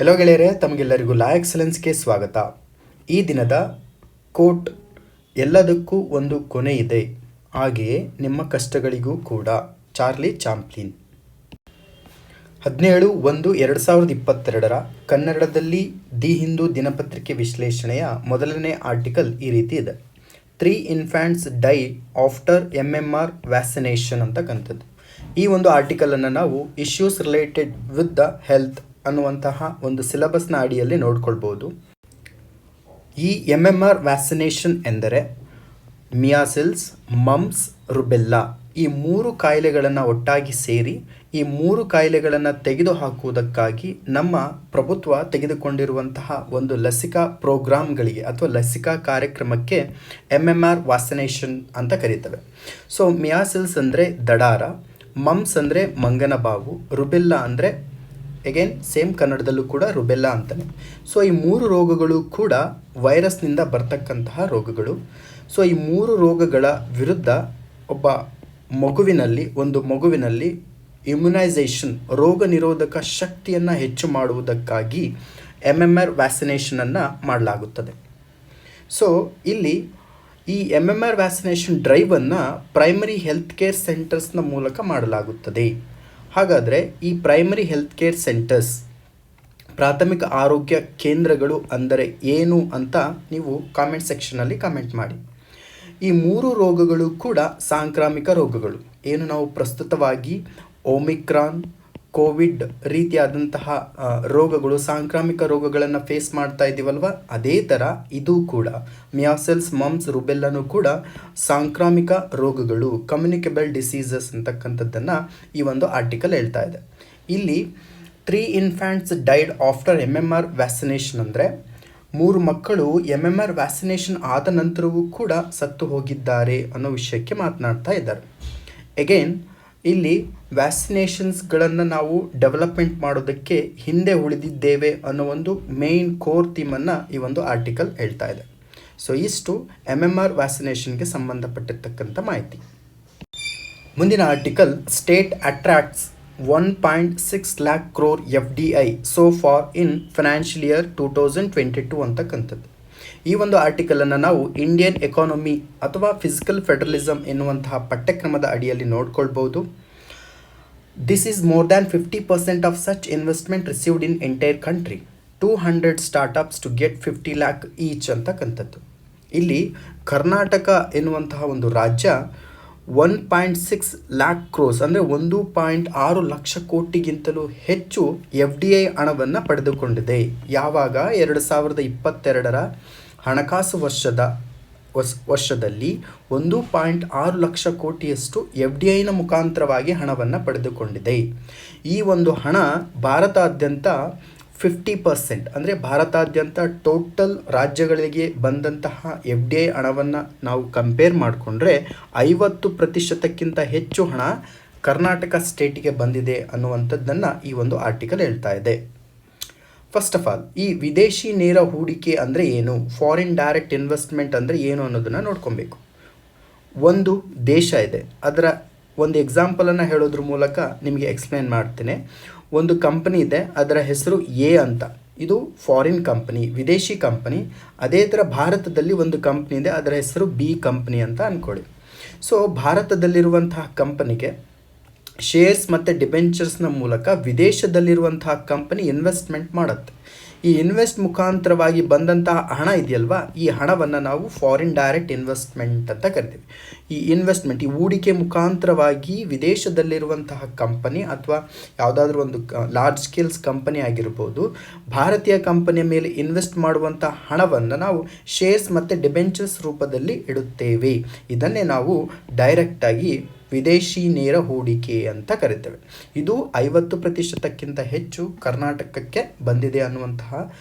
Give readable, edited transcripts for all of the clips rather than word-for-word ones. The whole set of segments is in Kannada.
ಹೆಲೋ ಗೆಳೆಯರೆ, ತಮಗೆಲ್ಲರಿಗೂ ಲಾ ಎಕ್ಸಲೆನ್ಸ್ಗೆ ಸ್ವಾಗತ. ಈ ದಿನದ ಕೋಟ್: ಎಲ್ಲದಕ್ಕೂ ಒಂದು ಕೊನೆ ಇದೆ, ಹಾಗೆಯೇ ನಿಮ್ಮ ಕಷ್ಟಗಳಿಗೂ ಕೂಡ. Charlie Chaplin. 17/1/2022 ಕನ್ನಡದಲ್ಲಿ ದಿ ಹಿಂದೂ ದಿನಪತ್ರಿಕೆ ವಿಶ್ಲೇಷಣೆಯ ಮೊದಲನೇ ಆರ್ಟಿಕಲ್ ಈ ರೀತಿ ಇದೆ: 3 infants die after MMR vaccination ಅಂತಕ್ಕಂಥದ್ದು. ಈ ಒಂದು ಆರ್ಟಿಕಲನ್ನು ನಾವು issues related with the health ಅನ್ನುವಂತಹ ಒಂದು ಸಿಲೆಬಸ್ನ ಅಡಿಯಲ್ಲಿ ನೋಡ್ಕೊಳ್ಬೋದು. ಈ MMR ವ್ಯಾಕ್ಸಿನೇಷನ್ ಎಂದರೆ ಮಿಯಾಸಿಲ್ಸ್, ಮಮ್ಸ್, ರುಬೆಲ್ಲಾ ಈ 3 ಕಾಯಿಲೆಗಳನ್ನು ಒಟ್ಟಾಗಿ ಸೇರಿ ಈ 3 ಕಾಯಿಲೆಗಳನ್ನು ತೆಗೆದುಹಾಕುವುದಕ್ಕಾಗಿ ನಮ್ಮ ಪ್ರಭುತ್ವ ತೆಗೆದುಕೊಂಡಿರುವಂತಹ ಒಂದು ಲಸಿಕಾ ಪ್ರೋಗ್ರಾಮ್ಗಳಿಗೆ ಅಥವಾ ಲಸಿಕಾ ಕಾರ್ಯಕ್ರಮಕ್ಕೆ MMR ವ್ಯಾಕ್ಸಿನೇಷನ್ ಅಂತ ಕರೀತವೆ. ಸೊ ಮಿಯಾಸಿಲ್ಸ್ ಅಂದರೆ ದಡಾರ, ಮಮ್ಸ್ ಅಂದರೆ ಮಂಗನ ಬಾವು, ರುಬೆಲ್ಲಾ ಅಂದರೆ ಅಗೇನ್ ಸೇಮ್ ಕನ್ನಡದಲ್ಲೂ ಕೂಡ ರುಬೆಲ್ಲಾ ಅಂತಲೇ. ಸೊ ಈ 3 ರೋಗಗಳು ಕೂಡ ವೈರಸ್ನಿಂದ ಬರ್ತಕ್ಕಂತಹ ರೋಗಗಳು. ಸೊ ಈ 3 ರೋಗಗಳ ವಿರುದ್ಧ ಒಂದು ಮಗುವಿನಲ್ಲಿ ಇಮ್ಯುನೈಸೇಷನ್, ರೋಗ ನಿರೋಧಕ ಶಕ್ತಿಯನ್ನು ಹೆಚ್ಚು ಮಾಡುವುದಕ್ಕಾಗಿ MMR ವ್ಯಾಕ್ಸಿನೇಷನನ್ನು ಮಾಡಲಾಗುತ್ತದೆ. ಸೊ ಇಲ್ಲಿ ಈ MMR ವ್ಯಾಕ್ಸಿನೇಷನ್ ಡ್ರೈವನ್ನು ಪ್ರೈಮರಿ ಹೆಲ್ತ್ ಕೇರ್ ಸೆಂಟರ್ಸ್ನ ಮೂಲಕ ಮಾಡಲಾಗುತ್ತದೆ. ಹಾಗಾದರೆ ಈ ಪ್ರೈಮರಿ ಹೆಲ್ತ್ ಕೇರ್ ಸೆಂಟರ್ಸ್, ಪ್ರಾಥಮಿಕ ಆರೋಗ್ಯ ಕೇಂದ್ರಗಳು ಅಂದರೆ ಏನು ಅಂತ ನೀವು ಕಾಮೆಂಟ್ ಸೆಕ್ಷನಲ್ಲಿ ಕಾಮೆಂಟ್ ಮಾಡಿ. ಈ 3 ರೋಗಗಳು ಕೂಡ ಸಾಂಕ್ರಾಮಿಕ ರೋಗಗಳು. ಏನು ನಾವು ಪ್ರಸ್ತುತವಾಗಿ ಒಮಿಕ್ರಾನ್, ಕೋವಿಡ್ ರೀತಿಯಾದಂತಹ ರೋಗಗಳು, ಸಾಂಕ್ರಾಮಿಕ ರೋಗಗಳನ್ನು ಫೇಸ್ ಮಾಡ್ತಾ ಇದ್ದೀವಲ್ವ, ಅದೇ ಥರ ಇದು ಕೂಡ ಮಿಯಾಸಿಲ್ಸ್, ಮಮ್ಸ್, ರುಬೆಲ್ಲನೂ ಕೂಡ ಸಾಂಕ್ರಾಮಿಕ ರೋಗಗಳು, ಕಮ್ಯುನಿಕೇಬಲ್ ಡಿಸೀಸಸ್ ಅಂತಕ್ಕಂಥದ್ದನ್ನು ಈ ಒಂದು ಆರ್ಟಿಕಲ್ ಹೇಳ್ತಾ ಇದೆ. ಇಲ್ಲಿ 3 infants died after MMR vaccination ಅಂದರೆ 3 ಮಕ್ಕಳು MMR ವ್ಯಾಕ್ಸಿನೇಷನ್ ಆದ ನಂತರವೂ ಕೂಡ ಸತ್ತು ಹೋಗಿದ್ದಾರೆ ಅನ್ನೋ ವಿಷಯಕ್ಕೆ ಮಾತನಾಡ್ತಾ ಇದ್ದಾರೆ. ಎಗೇನ್ ಇಲ್ಲಿ ವ್ಯಾಕ್ಸಿನೇಷನ್ಸ್ಗಳನ್ನು ನಾವು ಡೆವಲಪ್ಮೆಂಟ್ ಮಾಡೋದಕ್ಕೆ ಹಿಂದೆ ಉಳಿದಿದ್ದೇವೆ ಅನ್ನೋ ಒಂದು ಮೇನ್ ಕೋರ್ ಥೀಮನ್ನು ಈ ಒಂದು ಆರ್ಟಿಕಲ್ ಹೇಳ್ತಾ ಇದೆ. ಸೊ ಇಷ್ಟು MMR ವ್ಯಾಕ್ಸಿನೇಷನ್ಗೆ ಸಂಬಂಧಪಟ್ಟಿರ್ತಕ್ಕಂಥ ಮಾಹಿತಿ. ಮುಂದಿನ article: state attracts 1.6 lakh crore FDI so far in financial year 2022 ಅಂತಕ್ಕಂಥದ್ದು. ಈ ಒಂದು ಆರ್ಟಿಕಲನ್ನು ನಾವು ಇಂಡಿಯನ್ ಎಕಾನಮಿ ಅಥವಾ ಫಿಸಿಕಲ್ ಫೆಡರಲಿಸಮ್ ಎನ್ನುವಂತಹ ಪಠ್ಯಕ್ರಮದ ಅಡಿಯಲ್ಲಿ ನೋಡ್ಕೊಳ್ಬೋದು. This is more than 50% of such investment received in entire country, 200 startups to get 50 lakh each ಅಂತಕ್ಕಂಥದ್ದು. ಇಲ್ಲಿ ಕರ್ನಾಟಕ ಎನ್ನುವಂತಹ ಒಂದು ರಾಜ್ಯ 1.6 lakh crores ಅಂದರೆ 1.6 ಲಕ್ಷ ಕೋಟಿಗಿಂತಲೂ ಹೆಚ್ಚು FDI ಹಣವನ್ನು ಪಡೆದುಕೊಂಡಿದೆ. ಯಾವಾಗ 2022ರ ಹಣಕಾಸು ವರ್ಷದಲ್ಲಿ 1.6 ಲಕ್ಷ ಕೋಟಿಯಷ್ಟು FDIನ ಮುಖಾಂತರವಾಗಿ ಹಣವನ್ನು ಪಡೆದುಕೊಂಡಿದೆ. ಈ ಒಂದು ಹಣ ಭಾರತಾದ್ಯಂತ 50% ಅಂದರೆ ಭಾರತಾದ್ಯಂತ ಟೋಟಲ್ ರಾಜ್ಯಗಳಿಗೆ ಬಂದಂತಹ FDI ಹಣವನ್ನು ನಾವು ಕಂಪೇರ್ ಮಾಡಿಕೊಂಡ್ರೆ 50%ಕ್ಕಿಂತ ಹೆಚ್ಚು ಹಣ ಕರ್ನಾಟಕ ಸ್ಟೇಟಿಗೆ ಬಂದಿದೆ ಅನ್ನುವಂಥದ್ದನ್ನು ಈ ಒಂದು ಆರ್ಟಿಕಲ್ ಹೇಳ್ತಾ ಇದೆ. ಫಸ್ಟ್ ಆಫ್ ಆಲ್, ಈ ವಿದೇಶಿ ನೇರ ಹೂಡಿಕೆ ಅಂದರೆ ಏನು, ಫಾರಿನ್ ಡೈರೆಕ್ಟ್ ಇನ್ವೆಸ್ಟ್ಮೆಂಟ್ ಅಂದರೆ ಏನು ಅನ್ನೋದನ್ನು ನೋಡ್ಕೊಬೇಕು. ಒಂದು ದೇಶ ಇದೆ, ಅದರ ಒಂದು ಎಕ್ಸಾಂಪಲನ್ನು ಹೇಳೋದ್ರ ಮೂಲಕ ನಿಮಗೆ ಎಕ್ಸ್ಪ್ಲೇನ್ ಮಾಡ್ತೇನೆ. ಒಂದು ಕಂಪನಿ ಇದೆ, ಅದರ ಹೆಸರು A ಅಂತ. ಇದು ಫಾರಿನ್ ಕಂಪನಿ, ವಿದೇಶಿ ಕಂಪನಿ. ಅದೇ ಥರ ಭಾರತದಲ್ಲಿ ಒಂದು ಕಂಪ್ನಿ ಇದೆ, ಅದರ ಹೆಸರು B ಕಂಪನಿ ಅಂತ ಅಂದ್ಕೊಳ್ಳಿ. ಸೊ ಭಾರತದಲ್ಲಿರುವಂತಹ ಕಂಪನಿಗೆ ಶೇರ್ಸ್ ಮತ್ತು ಡಿಬೆಂಚರ್ಸ್ನ ಮೂಲಕ ವಿದೇಶದಲ್ಲಿರುವಂತಹ ಕಂಪನಿ ಇನ್ವೆಸ್ಟ್ಮೆಂಟ್ ಮಾಡುತ್ತೆ. ಈ ಇನ್ವೆಸ್ಟ್ ಮುಖಾಂತರವಾಗಿ ಬಂದಂತಹ ಹಣ ಇದೆಯಲ್ವಾ, ಈ ಹಣವನ್ನು ನಾವು ಫಾರಿನ್ ಡೈರೆಕ್ಟ್ ಇನ್ವೆಸ್ಟ್ಮೆಂಟ್ ಅಂತ ಕರಿತೀವಿ. ಈ ಇನ್ವೆಸ್ಟ್ಮೆಂಟ್, ಈ ಹೂಡಿಕೆ ಮುಖಾಂತರವಾಗಿ ವಿದೇಶದಲ್ಲಿರುವಂತಹ ಕಂಪನಿ ಅಥವಾ ಯಾವುದಾದ್ರೂ ಒಂದು ಲಾರ್ಜ್ ಸ್ಕೇಲ್ಸ್ ಕಂಪನಿ ಆಗಿರ್ಬೋದು, ಭಾರತೀಯ ಕಂಪನಿಯ ಮೇಲೆ ಇನ್ವೆಸ್ಟ್ ಮಾಡುವಂಥ ಹಣವನ್ನು ನಾವು ಶೇರ್ಸ್ ಮತ್ತು ಡಿಬೆಂಚರ್ಸ್ ರೂಪದಲ್ಲಿ ಇಡುತ್ತೇವೆ. ಇದನ್ನೇ ನಾವು ಡೈರೆಕ್ಟಾಗಿ ವಿದೇಶಿ ನೇರ ಹೂಡಿಕೆ ಅಂತ ಕರಿತೇವೆ. ಇದು 50%ಕ್ಕಿಂತ ಹೆಚ್ಚು ಕರ್ನಾಟಕಕ್ಕೆ ಬಂದಿದೆ ಅನ್ನುವಂತಹ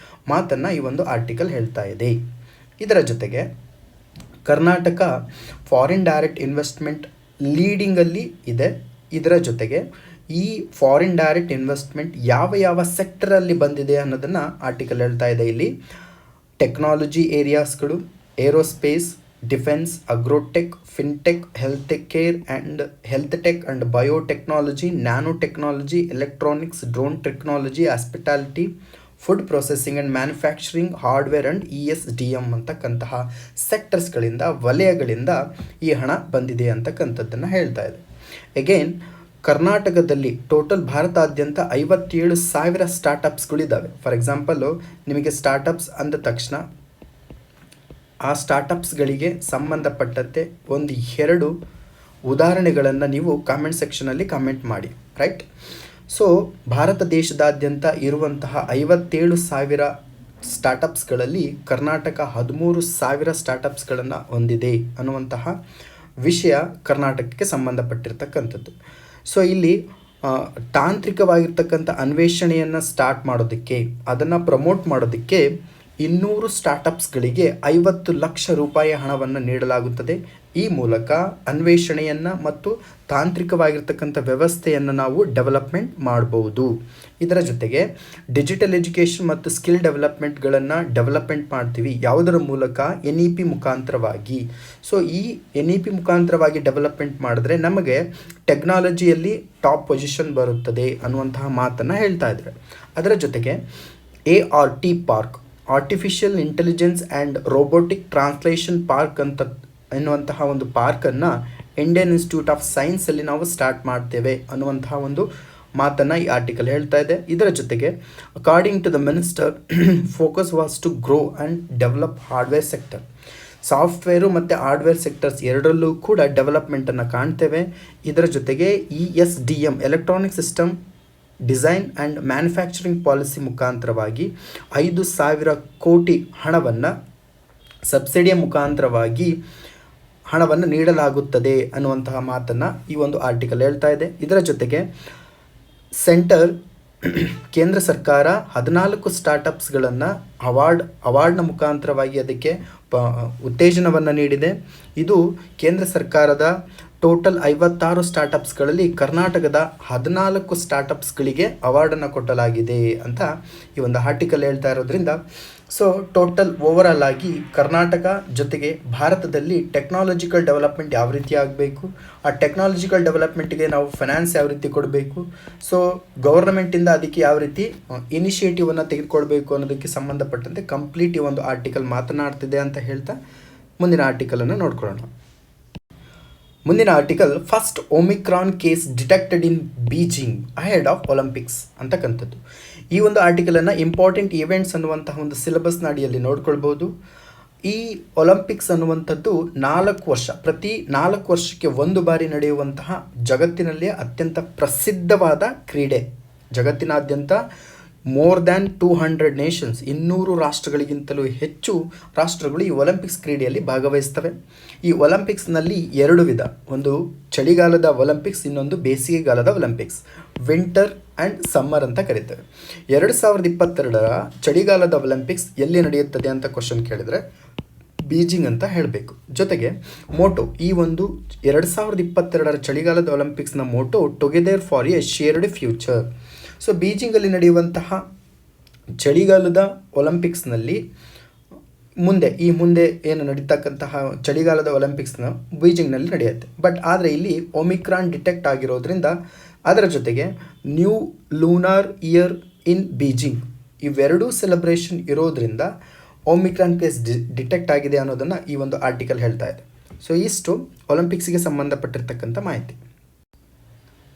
ಮಾತನ್ನು ಈ ಒಂದು ಆರ್ಟಿಕಲ್ ಹೇಳ್ತಾ ಇದೆ. ಇದರ ಜೊತೆಗೆ ಕರ್ನಾಟಕ ಫಾರಿನ್ ಡೈರೆಕ್ಟ್ ಇನ್ವೆಸ್ಟ್ಮೆಂಟ್ ಲೀಡಿಂಗಲ್ಲಿ ಇದೆ. ಇದರ ಜೊತೆಗೆ ಈ ಫಾರಿನ್ ಡೈರೆಕ್ಟ್ ಇನ್ವೆಸ್ಟ್ಮೆಂಟ್ ಯಾವ ಸೆಕ್ಟರಲ್ಲಿ ಬಂದಿದೆ ಅನ್ನೋದನ್ನು ಆರ್ಟಿಕಲ್ ಹೇಳ್ತಾ ಇದೆ. ಇಲ್ಲಿ ಟೆಕ್ನಾಲಜಿ ಏರಿಯಾಸ್ಗಳು, aerospace, defence, agrotech, fintech, health tech and biotechnology, nano technology, electronics, drone technology, hospitality, food processing and manufacturing, hardware and ESDM ಅಂತಕ್ಕಂತಹ ಸೆಕ್ಟರ್ಸ್ಗಳಿಂದ, ವಲಯಗಳಿಂದ ಈ ಹಣ ಬಂದಿದೆ ಅಂತಕ್ಕಂಥದ್ದನ್ನು ಹೇಳ್ತಾ ಇದೆ. ಎಗೇನ್ ಕರ್ನಾಟಕದಲ್ಲಿ ಟೋಟಲ್ ಭಾರತಾದ್ಯಂತ 57,000 ಸ್ಟಾರ್ಟಪ್ಸ್ಗಳಿದ್ದಾವೆ. ಫಾರ್ ಎಕ್ಸಾಂಪಲ್ಲು ನಿಮಗೆ ಸ್ಟಾರ್ಟಪ್ಸ್ ಅಂದ ತಕ್ಷಣ ಆ ಸ್ಟಾರ್ಟಪ್ಸ್ಗಳಿಗೆ ಸಂಬಂಧಪಟ್ಟಂತೆ 1-2 ಉದಾಹರಣೆಗಳನ್ನು ನೀವು ಕಾಮೆಂಟ್ ಸೆಕ್ಷನಲ್ಲಿ ಕಾಮೆಂಟ್ ಮಾಡಿ, ರೈಟ್? ಸೊ ಭಾರತ ದೇಶದಾದ್ಯಂತ ಇರುವಂತಹ 57,000 ಸ್ಟಾರ್ಟಪ್ಸ್ಗಳಲ್ಲಿ ಕರ್ನಾಟಕ 13,000 ಸ್ಟಾರ್ಟಪ್ಸ್ಗಳನ್ನು ಹೊಂದಿದೆ ಅನ್ನುವಂತಹ ವಿಷಯ ಕರ್ನಾಟಕಕ್ಕೆ ಸಂಬಂಧಪಟ್ಟಿರ್ತಕ್ಕಂಥದ್ದು. ಸೊ ಇಲ್ಲಿ ತಾಂತ್ರಿಕವಾಗಿರ್ತಕ್ಕಂಥ ಅನ್ವೇಷಣೆಯನ್ನು ಸ್ಟಾರ್ಟ್ ಮಾಡೋದಕ್ಕೆ, ಅದನ್ನು ಪ್ರಮೋಟ್ ಮಾಡೋದಕ್ಕೆ 200 ಸ್ಟಾರ್ಟಪ್ಸ್ಗಳಿಗೆ 50 ಲಕ್ಷ ರೂಪಾಯಿ ಹಣವನ್ನು ನೀಡಲಾಗುತ್ತದೆ. ಈ ಮೂಲಕ ಅನ್ವೇಷಣೆಯನ್ನು ಮತ್ತು ತಾಂತ್ರಿಕವಾಗಿರ್ತಕ್ಕಂಥ ವ್ಯವಸ್ಥೆಯನ್ನು ನಾವು ಡೆವಲಪ್ಮೆಂಟ್ ಮಾಡ್ಬೋದು. ಇದರ ಜೊತೆಗೆ ಡಿಜಿಟಲ್ ಎಜುಕೇಷನ್ ಮತ್ತು ಸ್ಕಿಲ್ ಡೆವಲಪ್ಮೆಂಟ್ಗಳನ್ನು ಡೆವಲಪ್ಮೆಂಟ್ ಮಾಡ್ತೀವಿ. ಯಾವುದರ ಮೂಲಕ? NEP ಮುಖಾಂತರವಾಗಿ. ಸೊ ಈ NEP ಮುಖಾಂತರವಾಗಿ ಡೆವಲಪ್ಮೆಂಟ್ ಮಾಡಿದ್ರೆ ನಮಗೆ ಟೆಕ್ನಾಲಜಿಯಲ್ಲಿ ಟಾಪ್ ಪೊಸಿಷನ್ ಬರುತ್ತದೆ ಅನ್ನುವಂತಹ ಮಾತನ್ನು ಹೇಳ್ತಾ ಇದ್ದಾರೆ. ಅದರ ಜೊತೆಗೆ ART park, artificial intelligence and robotic translation park ಎನ್ನುವಂತಹ ಒಂದು ಪಾರ್ಕನ್ನು ಇಂಡಿಯನ್ ಇನ್ಸ್ಟಿಟ್ಯೂಟ್ ಆಫ್ ಸೈನ್ಸಲ್ಲಿ ನಾವು ಸ್ಟಾರ್ಟ್ ಮಾಡ್ತೇವೆ ಅನ್ನುವಂತಹ ಒಂದು ಮಾತನ್ನು ಈ ಆರ್ಟಿಕಲ್ ಹೇಳ್ತಾ ಇದೆ. ಇದರ ಜೊತೆಗೆ according to the minister focus was to grow and develop hardware sector. Software ಮತ್ತು ಹಾರ್ಡ್ವೇರ್ ಸೆಕ್ಟರ್ಸ್ ಎರಡರಲ್ಲೂ ಕೂಡ ಡೆವಲಪ್ಮೆಂಟನ್ನು ಕಾಣ್ತೇವೆ. ಇದರ ಜೊತೆಗೆ ESDM electronic system design and manufacturing policy ಮುಖಾಂತರವಾಗಿ 5,000 ಕೋಟಿ ಹಣವನ್ನು ಸಬ್ಸಿಡಿಯ ಮುಖಾಂತರವಾಗಿ ಹಣವನ್ನು ನೀಡಲಾಗುತ್ತದೆ ಅನ್ನುವಂತಹ ಮಾತನ್ನು ಈ ಒಂದು ಆರ್ಟಿಕಲ್ ಹೇಳ್ತಾ ಇದೆ. ಇದರ ಜೊತೆಗೆ ಕೇಂದ್ರ ಸರ್ಕಾರ 14 ಸ್ಟಾರ್ಟಪ್ಸ್ಗಳನ್ನು ಅವಾರ್ಡ್ನ ಮುಖಾಂತರವಾಗಿ ಅದಕ್ಕೆ ಉತ್ತೇಜನವನ್ನು ನೀಡಿದೆ. ಇದು ಕೇಂದ್ರ ಸರ್ಕಾರದ ಟೋಟಲ್ 56 ಸ್ಟಾರ್ಟಪ್ಸ್ಗಳಲ್ಲಿ ಕರ್ನಾಟಕದ 14 ಸ್ಟಾರ್ಟಪ್ಸ್ಗಳಿಗೆ ಅವಾರ್ಡನ್ನು ಕೊಟ್ಟಲಾಗಿದೆ ಅಂತ ಈ ಒಂದು ಆರ್ಟಿಕಲ್ ಹೇಳ್ತಾ ಇರೋದ್ರಿಂದ, ಸೊ ಟೋಟಲ್ ಓವರಾಲ್ ಆಗಿ ಕರ್ನಾಟಕ ಜೊತೆಗೆ ಭಾರತದಲ್ಲಿ ಟೆಕ್ನಾಲಜಿಕಲ್ ಡೆವಲಪ್ಮೆಂಟ್ ಯಾವ ರೀತಿ ಆಗಬೇಕು, ಆ ಟೆಕ್ನಾಲಜಿಕಲ್ ಡೆವಲಪ್ಮೆಂಟ್ಗೆ ನಾವು ಫೈನಾನ್ಸ್ ಯಾವ ರೀತಿ ಕೊಡಬೇಕು, ಸೊ ಗೌರ್ನಮೆಂಟಿಂದ ಅದಕ್ಕೆ ಯಾವ ರೀತಿ ಇನಿಷಿಯೇಟಿವನ್ನು ತೆಗೆದುಕೊಳ್ಬೇಕು ಅನ್ನೋದಕ್ಕೆ ಸಂಬಂಧಪಟ್ಟಂತೆ ಕಂಪ್ಲೀಟ್ ಈ ಒಂದು ಆರ್ಟಿಕಲ್ ಮಾತನಾಡ್ತಿದೆ ಅಂತ ಹೇಳ್ತಾ ಮುಂದಿನ ಆರ್ಟಿಕಲನ್ನು ನೋಡ್ಕೊಳ್ಳೋಣ. ಮುಂದಿನ article, first Omicron case detected in Beijing ahead of Olympics ಅಂತಕ್ಕಂಥದ್ದು. ಈ ಒಂದು ಆರ್ಟಿಕಲನ್ನು ಇಂಪಾರ್ಟೆಂಟ್ ಈವೆಂಟ್ಸ್ ಅನ್ನುವಂತಹ ಒಂದು ಸಿಲೆಬಸ್ನ ಅಡಿಯಲ್ಲಿ ನೋಡ್ಕೊಳ್ಬೋದು. ಈ ಒಲಿಂಪಿಕ್ಸ್ ಅನ್ನುವಂಥದ್ದು 4 ವರ್ಷ, ಪ್ರತಿ 4 ವರ್ಷಕ್ಕೆ ಒಂದು ಬಾರಿ ನಡೆಯುವಂತಹ ಜಗತ್ತಿನಲ್ಲಿಯೇ ಅತ್ಯಂತ ಪ್ರಸಿದ್ಧವಾದ ಕ್ರೀಡೆ. ಜಗತ್ತಿನಾದ್ಯಂತ ಮೋರ್ ದ್ಯಾನ್ 200 ನೇಷನ್ಸ್, 200 ರಾಷ್ಟ್ರಗಳಿಗಿಂತಲೂ ಹೆಚ್ಚು ರಾಷ್ಟ್ರಗಳು ಈ ಒಲಿಂಪಿಕ್ಸ್ ಕ್ರೀಡೆಯಲ್ಲಿ ಭಾಗವಹಿಸ್ತವೆ. ಈ ಒಲಿಂಪಿಕ್ಸ್ನಲ್ಲಿ 2 ವಿಧ, ಒಂದು ಚಳಿಗಾಲದ ಒಲಿಂಪಿಕ್ಸ್, ಇನ್ನೊಂದು ಬೇಸಿಗೆಗಾಲದ ಒಲಿಂಪಿಕ್ಸ್, ವಿಂಟರ್ ಆ್ಯಂಡ್ ಸಮ್ಮರ್ ಅಂತ ಕರೀತೇವೆ. 2022ರ ಚಳಿಗಾಲದ ಒಲಿಂಪಿಕ್ಸ್ ಎಲ್ಲಿ ನಡೆಯುತ್ತದೆ ಅಂತ ಕ್ವಶನ್ ಕೇಳಿದರೆ ಬೀಜಿಂಗ್ ಅಂತ ಹೇಳಬೇಕು. ಜೊತೆಗೆ ಮೋಟೋ, ಈ ಒಂದು 2022ರ ಚಳಿಗಾಲದ ಒಲಿಂಪಿಕ್ಸ್ನ motto together for a shared future. So ಬೀಜಿಂಗಲ್ಲಿ ನಡೆಯುವಂತಹ ಚಳಿಗಾಲದ ಒಲಿಂಪಿಕ್ಸ್ನಲ್ಲಿ ಮುಂದೆ ಏನು ನಡೀತಕ್ಕಂತಹ ಚಳಿಗಾಲದ ಒಲಿಂಪಿಕ್ಸ್ನ ಬೀಜಿಂಗ್ನಲ್ಲಿ ನಡೆಯುತ್ತೆ. ಬಟ್ ಆದರೆ ಇಲ್ಲಿ ಒಮಿಕ್ರಾನ್ ಡಿಟೆಕ್ಟ್ ಆಗಿರೋದ್ರಿಂದ, ಅದರ ಜೊತೆಗೆ ನ್ಯೂ ಲೂನಾರ್ ಇಯರ್ ಇನ್ ಬೀಜಿಂಗ್, ಇವೆರಡೂ ಸೆಲೆಬ್ರೇಷನ್ ಇರೋದ್ರಿಂದ ಒಮಿಕ್ರಾನ್ ಕೇಸ್ ಡಿಟೆಕ್ಟ್ ಆಗಿದೆ ಅನ್ನೋದನ್ನು ಈ ಒಂದು ಆರ್ಟಿಕಲ್ ಹೇಳ್ತಾ ಇದೆ. ಸೊ ಇಷ್ಟು ಒಲಿಂಪಿಕ್ಸ್ಗೆ ಸಂಬಂಧಪಟ್ಟಿರ್ತಕ್ಕಂಥ ಮಾಹಿತಿ.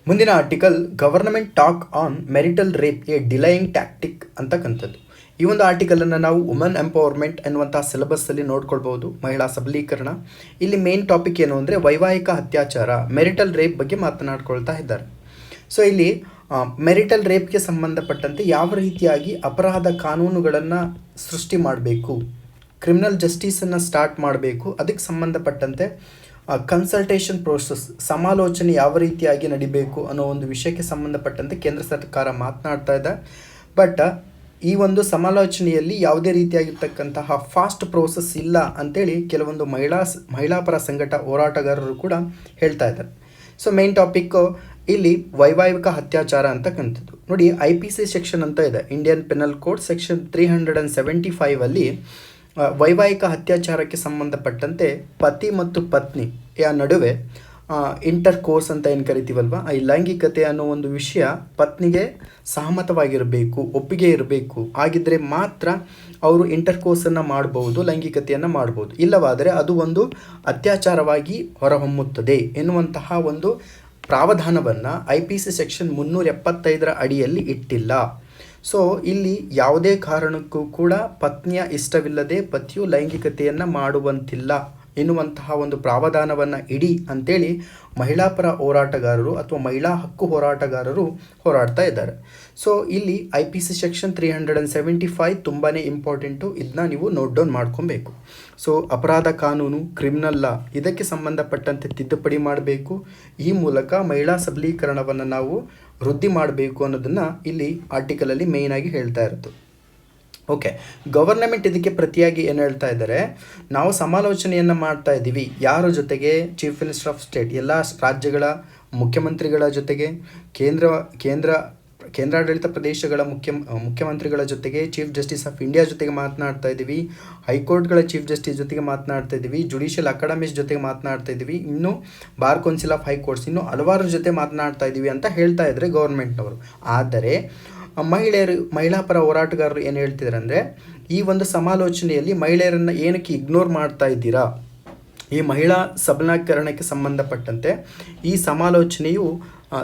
ಮುಂದಿನ article, government talk on marital rape a delaying tactic ಅಂತಕ್ಕಂಥದ್ದು. ಈ ಒಂದು ಆರ್ಟಿಕಲನ್ನು ನಾವು ವುಮನ್ ಎಂಪವರ್ಮೆಂಟ್ ಎನ್ನುವಂಥ ಸಿಲೆಬಸ್ಸಲ್ಲಿ ನೋಡ್ಕೊಳ್ಬೋದು, ಮಹಿಳಾ ಸಬಲೀಕರಣ. ಇಲ್ಲಿ ಮೇನ್ ಟಾಪಿಕ್ ಏನು ಅಂದರೆ ವೈವಾಹಿಕ ಅತ್ಯಾಚಾರ, ಮೆರಿಟಲ್ ರೇಪ್ ಬಗ್ಗೆ ಮಾತನಾಡ್ಕೊಳ್ತಾ ಇದ್ದಾರೆ. ಸೊ ಇಲ್ಲಿ ಮೆರಿಟಲ್ ರೇಪ್ಗೆ ಸಂಬಂಧಪಟ್ಟಂತೆ ಯಾವ ರೀತಿಯಾಗಿ ಅಪರಾಧ ಕಾನೂನುಗಳನ್ನು ಸೃಷ್ಟಿ ಮಾಡಬೇಕು, ಕ್ರಿಮಿನಲ್ ಜಸ್ಟಿಸನ್ನು ಸ್ಟಾರ್ಟ್ ಮಾಡಬೇಕು, ಅದಕ್ಕೆ ಸಂಬಂಧಪಟ್ಟಂತೆ ಕನ್ಸಲ್ಟೇಷನ್ ಪ್ರೋಸೆಸ್, ಸಮಾಲೋಚನೆ ಯಾವ ರೀತಿಯಾಗಿ ನಡಿಬೇಕು ಅನ್ನೋ ಒಂದು ವಿಷಯಕ್ಕೆ ಸಂಬಂಧಪಟ್ಟಂತೆ ಕೇಂದ್ರ ಸರ್ಕಾರ ಮಾತನಾಡ್ತಾ ಇದೆ. ಬಟ್ ಈ ಒಂದು ಸಮಾಲೋಚನೆಯಲ್ಲಿ ಯಾವುದೇ ರೀತಿಯಾಗಿರ್ತಕ್ಕಂತಹ ಫಾಸ್ಟ್ ಪ್ರೋಸೆಸ್ ಇಲ್ಲ ಅಂತೇಳಿ ಕೆಲವೊಂದು ಮಹಿಳಾ ಪರ ಹೋರಾಟಗಾರರು ಕೂಡ ಹೇಳ್ತಾ ಇದ್ದಾರೆ. ಸೊ ಮೇನ್ ಟಾಪಿಕ್ಕು ಇಲ್ಲಿ ವೈವಾಹಿಕ ಅತ್ಯಾಚಾರ ಅಂತಕ್ಕಂಥದ್ದು. ನೋಡಿ, IPC ಸೆಕ್ಷನ್ ಅಂತ ಇದೆ, ಇಂಡಿಯನ್ ಪೆನಲ್ ಕೋಡ್ ಸೆಕ್ಷನ್ 375 ವೈವಾಹಿಕ ಅತ್ಯಾಚಾರಕ್ಕೆ ಸಂಬಂಧಪಟ್ಟಂತೆ ಪತಿ ಮತ್ತು ಪತ್ನಿಯ ನಡುವೆ ಇಂಟರ್ ಕೋರ್ಸ್ ಅಂತ ಏನು ಕರಿತೀವಲ್ವ, ಈ ಲೈಂಗಿಕತೆ ಅನ್ನೋ ಒಂದು ವಿಷಯ ಪತ್ನಿಗೆ ಸಹಮತವಾಗಿರಬೇಕು, ಒಪ್ಪಿಗೆ ಇರಬೇಕು. ಆಗಿದ್ದರೆ ಮಾತ್ರ ಅವರು ಇಂಟರ್ ಕೋರ್ಸನ್ನು ಮಾಡ್ಬೋದು, ಲೈಂಗಿಕತೆಯನ್ನು ಮಾಡ್ಬೋದು. ಇಲ್ಲವಾದರೆ ಅದು ಒಂದು ಅತ್ಯಾಚಾರವಾಗಿ ಹೊರಹೊಮ್ಮುತ್ತದೆ ಎನ್ನುವಂತಹ ಒಂದು ಪ್ರಾವಧಾನವನ್ನು IPC ಸೆಕ್ಷನ್ 375 ಅಡಿಯಲ್ಲಿ ಇಟ್ಟಿಲ್ಲ. ಸೊ ಇಲ್ಲಿ ಯಾವುದೇ ಕಾರಣಕ್ಕೂ ಕೂಡ ಪತ್ನಿಯ ಇಷ್ಟವಿಲ್ಲದೆ ಪತಿಯು ಲೈಂಗಿಕತೆಯನ್ನು ಮಾಡುವಂತಿಲ್ಲ ಎನ್ನುವಂತಹ ಒಂದು ಪ್ರಾವಧಾನವನ್ನು ಇಡಿ ಅಂತೇಳಿ ಮಹಿಳಾ ಪರ ಹೋರಾಟಗಾರರು ಅಥವಾ ಮಹಿಳಾ ಹಕ್ಕು ಹೋರಾಟಗಾರರು ಹೋರಾಡ್ತಾ ಇದ್ದಾರೆ. ಸೊ ಇಲ್ಲಿ IPC ಸೆಕ್ಷನ್ 375 ತುಂಬಾ ಇಂಪಾರ್ಟೆಂಟು. ಇದನ್ನ ನೀವು ನೋಟ್ ಡೌನ್ ಮಾಡ್ಕೊಬೇಕು. ಸೊ ಅಪರಾಧ ಕಾನೂನು, ಕ್ರಿಮಿನಲ್ ಲಾ, ಇದಕ್ಕೆ ಸಂಬಂಧಪಟ್ಟಂತೆ ತಿದ್ದುಪಡಿ ಮಾಡಬೇಕು. ಈ ಮೂಲಕ ಮಹಿಳಾ ಸಬಲೀಕರಣವನ್ನು ನಾವು ವೃದ್ಧಿ ಮಾಡಬೇಕು ಅನ್ನೋದನ್ನು ಇಲ್ಲಿ ಆರ್ಟಿಕಲಲ್ಲಿ ಮೇಯ್ನಾಗಿ ಹೇಳ್ತಾ ಇರೋದು. ಓಕೆ, ಗವರ್ನಮೆಂಟ್ ಇದಕ್ಕೆ ಪ್ರತಿಯಾಗಿ ಏನು ಹೇಳ್ತಾ ಇದ್ದಾರೆ, ನಾವು ಸಮಾಲೋಚನೆಯನ್ನು ಮಾಡ್ತಾ ಇದ್ದೀವಿ. ಯಾರ ಜೊತೆಗೆ? ಚೀಫ್ ಮಿನಿಸ್ಟರ್ ಆಫ್ ಸ್ಟೇಟ್, ಎಲ್ಲ ರಾಜ್ಯಗಳ ಮುಖ್ಯಮಂತ್ರಿಗಳ ಜೊತೆಗೆ, ಕೇಂದ್ರಾಡಳಿತ ಪ್ರದೇಶಗಳ ಮುಖ್ಯಮಂತ್ರಿಗಳ ಜೊತೆಗೆ, ಚೀಫ್ ಜಸ್ಟಿಸ್ ಆಫ್ ಇಂಡಿಯಾ ಜೊತೆಗೆ ಮಾತನಾಡ್ತಾ ಇದ್ದೀವಿ, ಹೈಕೋರ್ಟ್ಗಳ ಚೀಫ್ ಜಸ್ಟಿಸ್ ಜೊತೆಗೆ ಮಾತನಾಡ್ತಾ ಇದ್ದೀವಿ, ಜುಡಿಷಿಯಲ್ ಅಕಾಡೆಮೀಸ್ ಜೊತೆಗೆ ಮಾತನಾಡ್ತಾ ಇದ್ದೀವಿ, ಇನ್ನು ಬಾರ್ ಕೌನ್ಸಿಲ್ ಆಫ್ ಹೈಕೋರ್ಟ್ಸ್, ಇನ್ನು ಹಲವಾರು ಜೊತೆ ಮಾತನಾಡ್ತಾ ಇದ್ದೀವಿ ಅಂತ ಹೇಳ್ತಾ ಇದ್ದಾರೆ ಗೌರ್ಮೆಂಟ್ನವರು. ಆದರೆ ಮಹಿಳಾ ಪರ ಹೋರಾಟಗಾರರು ಏನು ಹೇಳ್ತಿದ್ದಾರೆ ಅಂದರೆ, ಈ ಒಂದು ಸಮಾಲೋಚನೆಯಲ್ಲಿ ಮಹಿಳೆಯರನ್ನು ಏನಕ್ಕೆ ಇಗ್ನೋರ್ ಮಾಡ್ತಾ ಇದ್ದೀರಾ? ಈ ಮಹಿಳಾ ಸಬಲೀಕರಣಕ್ಕೆ ಸಂಬಂಧಪಟ್ಟಂತೆ ಈ ಸಮಾಲೋಚನೆಯು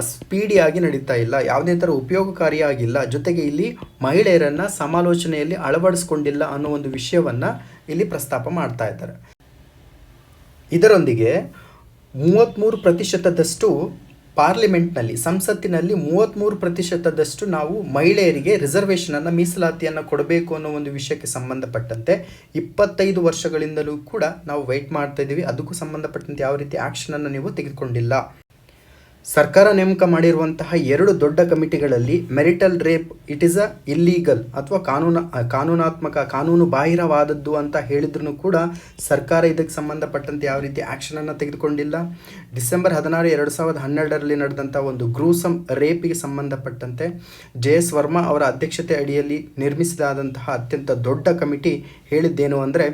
ಸ್ಪೀಡಿಯಾಗಿ ನಡೀತಾ ಇಲ್ಲ, ಯಾವುದೇ ಥರ ಉಪಯೋಗಕಾರಿಯಾಗಿಲ್ಲ, ಜೊತೆಗೆ ಇಲ್ಲಿ ಮಹಿಳೆಯರನ್ನು ಸಮಾಲೋಚನೆಯಲ್ಲಿ ಅಳವಡಿಸ್ಕೊಂಡಿಲ್ಲ ಅನ್ನೋ ಒಂದು ವಿಷಯವನ್ನು ಇಲ್ಲಿ ಪ್ರಸ್ತಾಪ ಮಾಡ್ತಾ ಇದ್ದಾರೆ. ಇದರೊಂದಿಗೆ 33% ಪಾರ್ಲಿಮೆಂಟ್ನಲ್ಲಿ, ಸಂಸತ್ತಿನಲ್ಲಿ 33% ನಾವು ಮಹಿಳೆಯರಿಗೆ ರಿಸರ್ವೇಷನನ್ನು, ಮೀಸಲಾತಿಯನ್ನು ಕೊಡಬೇಕು ಅನ್ನೋ ಒಂದು ವಿಷಯಕ್ಕೆ ಸಂಬಂಧಪಟ್ಟಂತೆ 25 ವರ್ಷಗಳಿಂದಲೂ ಕೂಡ ನಾವು ವೆಯ್ಟ್ ಮಾಡ್ತಾ ಇದ್ದೀವಿ. ಅದಕ್ಕೂ ಸಂಬಂಧಪಟ್ಟಂತೆ ಯಾವ ರೀತಿ ಆ್ಯಕ್ಷನನ್ನು ನೀವು ತೆಗೆದುಕೊಂಡಿಲ್ಲ. ಸರ್ಕಾರ ನೇಮಕ ಮಾಡಿರುವಂತಹ 2 ದೊಡ್ಡ ಕಮಿಟಿಗಳಲ್ಲಿ marital rape it is illegal ಅಥವಾ ಕಾನೂನು ಬಾಹಿರವಾದದ್ದು ಅಂತ ಹೇಳಿದ್ರು ಕೂಡ ಸರ್ಕಾರ ಇದಕ್ಕೆ ಸಂಬಂಧಪಟ್ಟಂತೆ ಯಾವ ರೀತಿ ಆ್ಯಕ್ಷನನ್ನು ತೆಗೆದುಕೊಂಡಿಲ್ಲ. ಡಿಸೆಂಬರ್ 16, 2012ರಲ್ಲಿ ನಡೆದಂಥ ಒಂದು ಗ್ರೂಸಮ್ ರೇಪಿಗೆ ಸಂಬಂಧಪಟ್ಟಂತೆ JS ವರ್ಮಾ ಅವರ ಅಧ್ಯಕ್ಷತೆ ಅಡಿಯಲ್ಲಿ ನಿರ್ಮಿಸಲಾದಂತಹ ಅತ್ಯಂತ ದೊಡ್ಡ ಕಮಿಟಿ ಹೇಳಿದ್ದೇನು ಅಂದರೆ,